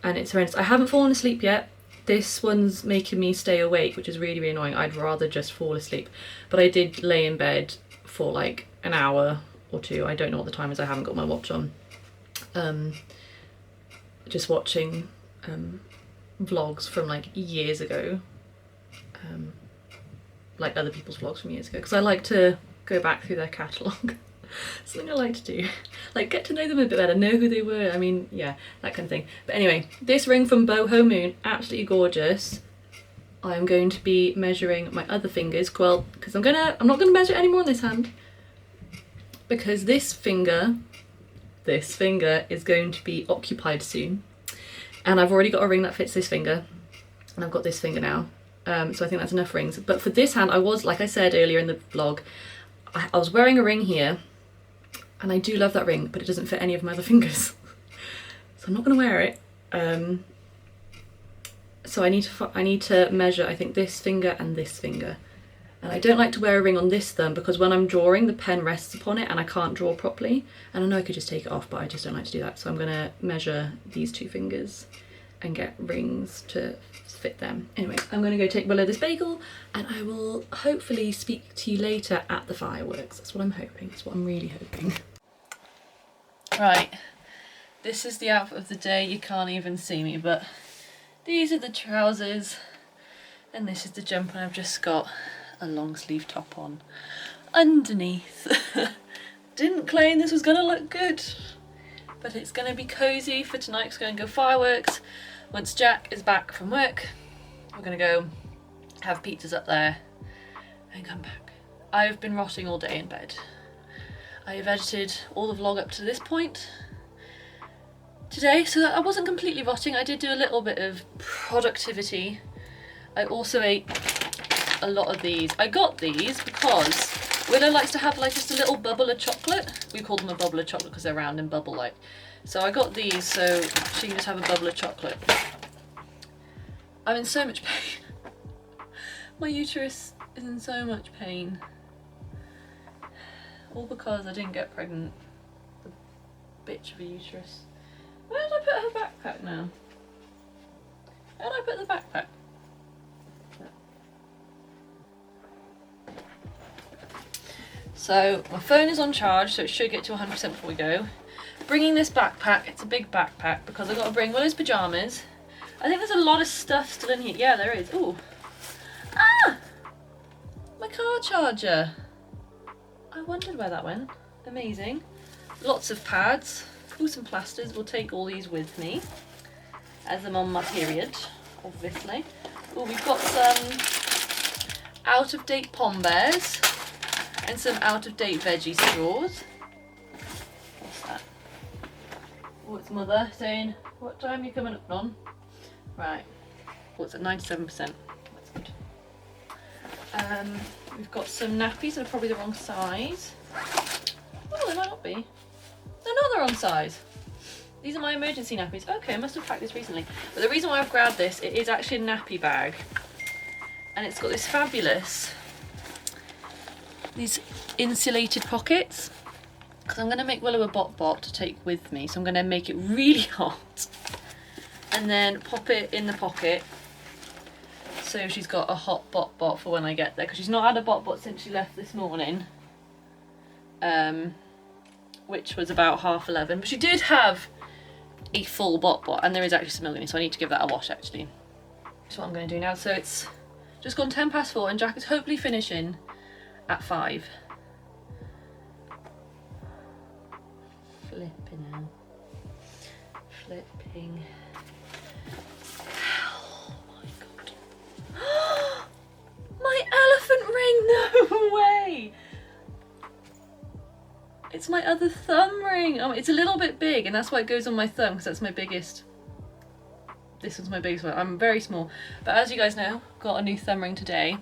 and it's horrendous. I haven't fallen asleep yet. This one's making me stay awake, which is really, really annoying. I'd rather just fall asleep, but I did lay in bed for like an hour or 2. I don't know what the time is, I haven't got my watch on. just watching vlogs from like years ago, like other people's vlogs from years ago, because I like to go back through their catalogue. Something I like to do, like get to know them a bit better, know who they were, I mean, yeah, that kind of thing. But anyway, this ring from Boho Moon, absolutely gorgeous. I'm going to be measuring my other fingers, well, because I'm not gonna measure anymore on this hand, because this finger is going to be occupied soon, and I've already got a ring that fits this finger, and I've got this finger now, so I think that's enough rings. But for this hand, I was, like I said earlier in the vlog, I was wearing a ring here, and I do love that ring, but it doesn't fit any of my other fingers, so I'm not going to wear it. So I need to measure, I think, this finger and this finger. And I don't like to wear a ring on this thumb because when I'm drawing, the pen rests upon it and I can't draw properly. And I know I could just take it off, but I just don't like to do that. So I'm going to measure these two fingers and get rings to fit them. Anyway, I'm going to go take Willow this bagel, and I will hopefully speak to you later at the fireworks. That's what I'm hoping. That's what I'm really hoping. Right, this is the outfit of the day. You can't even see me, but these are the trousers, and this is the jumper, and I've just got a long sleeve top on underneath. Didn't claim this was gonna look good, but it's gonna be cozy for tonight. It's gonna go fireworks. Once Jack is back from work, we're gonna go have pizzas up there and come back. I've been rotting all day in bed. I have edited all the vlog up to this point today, so that I wasn't completely rotting. I did do a little bit of productivity. I also ate a lot of these. I got these because Willow likes to have like just a little bubble of chocolate. We call them a bubble of chocolate because they're round and bubble like. So I got these so she can just have a bubble of chocolate. I'm in so much pain. My uterus is in so much pain. All because I didn't get pregnant. The bitch of a uterus. Where did I put her backpack now? Where did I put the backpack? So my phone is on charge, so it should get to 100% before we go. Bringing this backpack, it's a big backpack because I've got to bring Willow's pyjamas. I think there's a lot of stuff still in here. Yeah, there is. Ooh. Ah! My car charger. I wondered where that went. Amazing. Lots of pads. Ooh, some plasters. We'll take all these with me as I'm on my period, obviously. Ooh, we've got some out-of-date pom bears and some out-of-date veggie straws. What's that? Oh, it's Mother saying, what time are you coming up on? Right. What's it? 97%. That's good. We've got some nappies that are probably the wrong size. Oh, they might not be. They're not the wrong size. These are my emergency nappies. Okay, I must have packed this recently. But the reason why I've grabbed this, it is actually a nappy bag. And it's got this fabulous, these insulated pockets. Because I'm going to make Willow a bot to take with me. So I'm going to make it really hot. And then pop it in the pocket. So she's got a hot bot for when I get there. Because she's not had a bot since she left this morning. Which was about 11:30. But she did have a full bot, and there is actually some milk in it, so I need to give that a wash actually. That's what I'm going to do now. So it's just gone 4:10 and Jack is hopefully finishing at 5. Flipping out. Flipping. Oh my god. My elephant ring, no way! It's my other thumb ring. Oh, it's a little bit big, and that's why it goes on my thumb, because that's my biggest. This one's my biggest one. I'm very small. But as you guys know, got a new thumb ring today.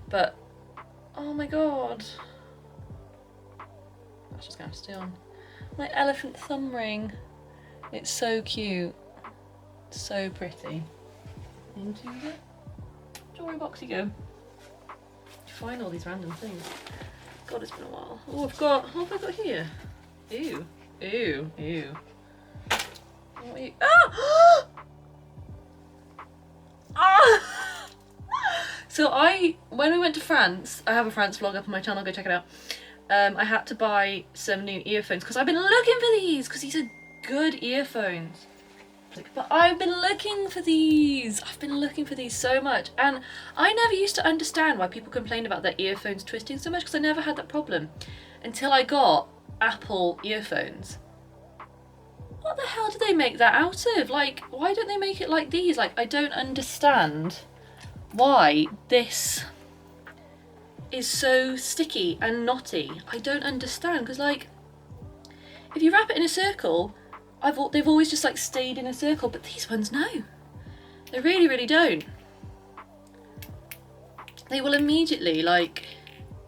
But, oh my god. That's just going to have to stay on. My elephant thumb ring. It's so cute. So pretty. Into the jewelry box you go. You find all these random things. God, it's been a while. Oh, what have I got here? Ew. Ew. Ew. What are you? Ah! Ah! So when we went to France, I have a France vlog up on my channel, go check it out. I had to buy some new earphones because I've been looking for these because these are good earphones. But I've been looking for these. I've been looking for these so much, and I never used to understand why people complained about their earphones twisting so much, because I never had that problem until I got Apple earphones. What the hell do they make that out of? Like, why don't they make it like these? Like, I don't understand why this is so sticky and knotty. I don't understand, because like, if you wrap it in a circle, they've always just like stayed in a circle, but these ones, no. They really, really don't. They will immediately like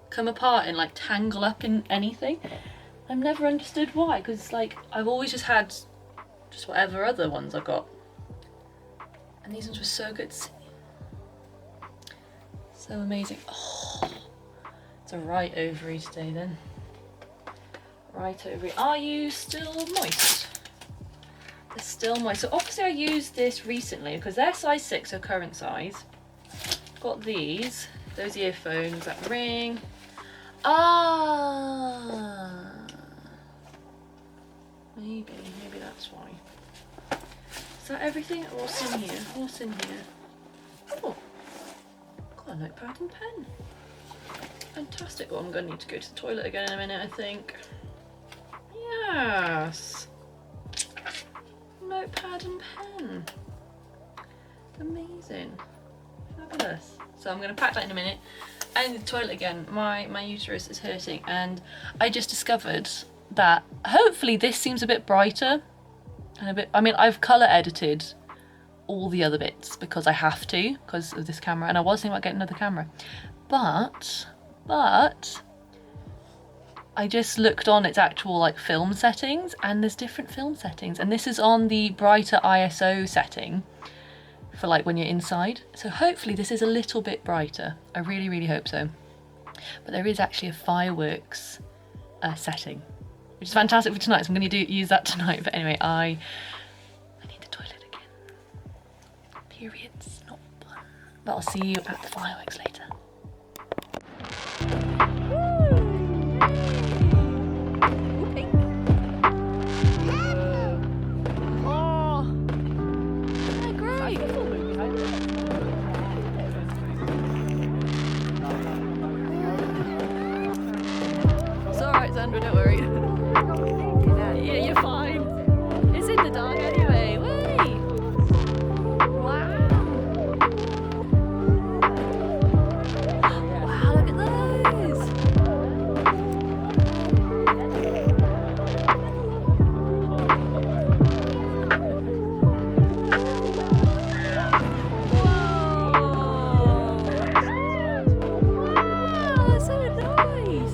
come apart and like tangle up in anything. I've never understood why, because like I've always just had just whatever other ones I've got. And these ones were so good to see. So amazing. Oh, it's a right ovary today then. Right ovary. Are you still moist? They're still moist. So obviously I used this recently because they're size 6, so current size. Got these, those earphones, that ring. Ah, maybe that's why. Is that everything? What's in here? What's in here? Oh, got a notepad and pen. Fantastic. Oh, I'm gonna need to go to the toilet again in a minute, I think. Yes. Notepad and pen. Amazing. Fabulous. So I'm going to pack that in a minute. I need the toilet again. My uterus is hurting, and I just discovered that hopefully this seems a bit brighter and a bit, I mean, I've colour edited all the other bits because I have to, because of this camera, and I was thinking about getting another camera. But I just looked on its actual like film settings, and there's different film settings, and this is on the brighter ISO setting for like when you're inside. So hopefully this is a little bit brighter. I really, really hope so. But there is actually a fireworks setting, which is fantastic for tonight, so I'm going to use that tonight. But anyway, I need the toilet again. Periods, not fun. But I'll see you at the fireworks later. Sandra, don't worry. Yeah, you're fine. It's in the dark anyway. Wait. Wow. Wow, look at those. Wow, that's so nice.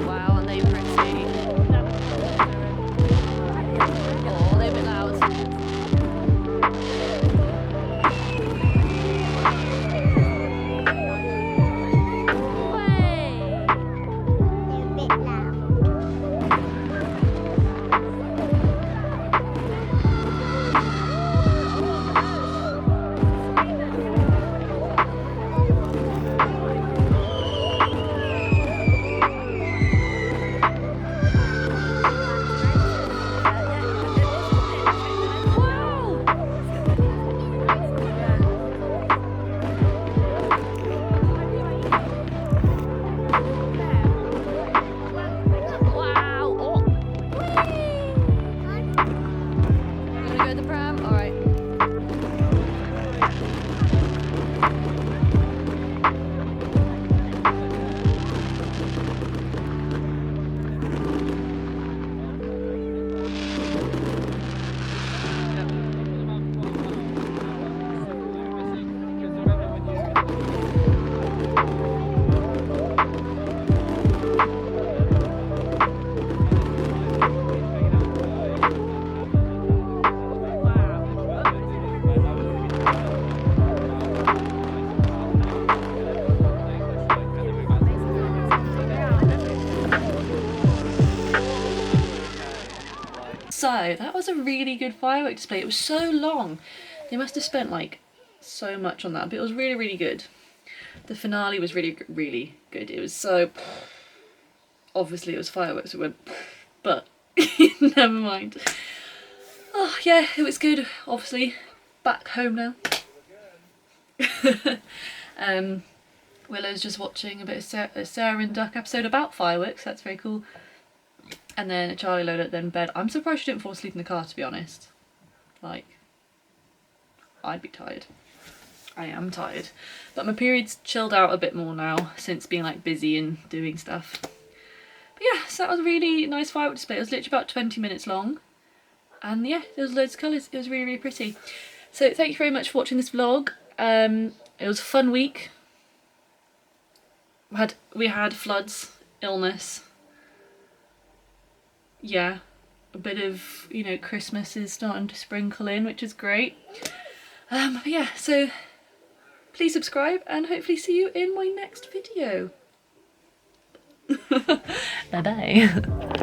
Wow, aren't they pretty? Oh, they're a bit loud. Way! They're a bit loud. Wow! Oh! You wanna go to the pram? Alright. So that was a really good firework display. It was so long. They must have spent like so much on that, but it was really, really good. The finale was really, really good. It was so, obviously it was fireworks, it went, but never mind. Oh yeah, it was good. Obviously, back home now. Willow's just watching a bit of a Sarah and Duck episode about fireworks. That's very cool. And then Charlie Lola then bed. I'm surprised she didn't fall asleep in the car, to be honest. Like, I'd be tired. I am tired. But my period's chilled out a bit more now since being like busy and doing stuff. But yeah, so that was a really nice firework display. It was literally about 20 minutes long. And yeah, there was loads of colours. It was really, really pretty. So thank you very much for watching this vlog. It was a fun week. We had floods, illness. Yeah, a bit of, you know, Christmas is starting to sprinkle in, which is great. But yeah, so please subscribe and hopefully see you in my next video. Bye bye.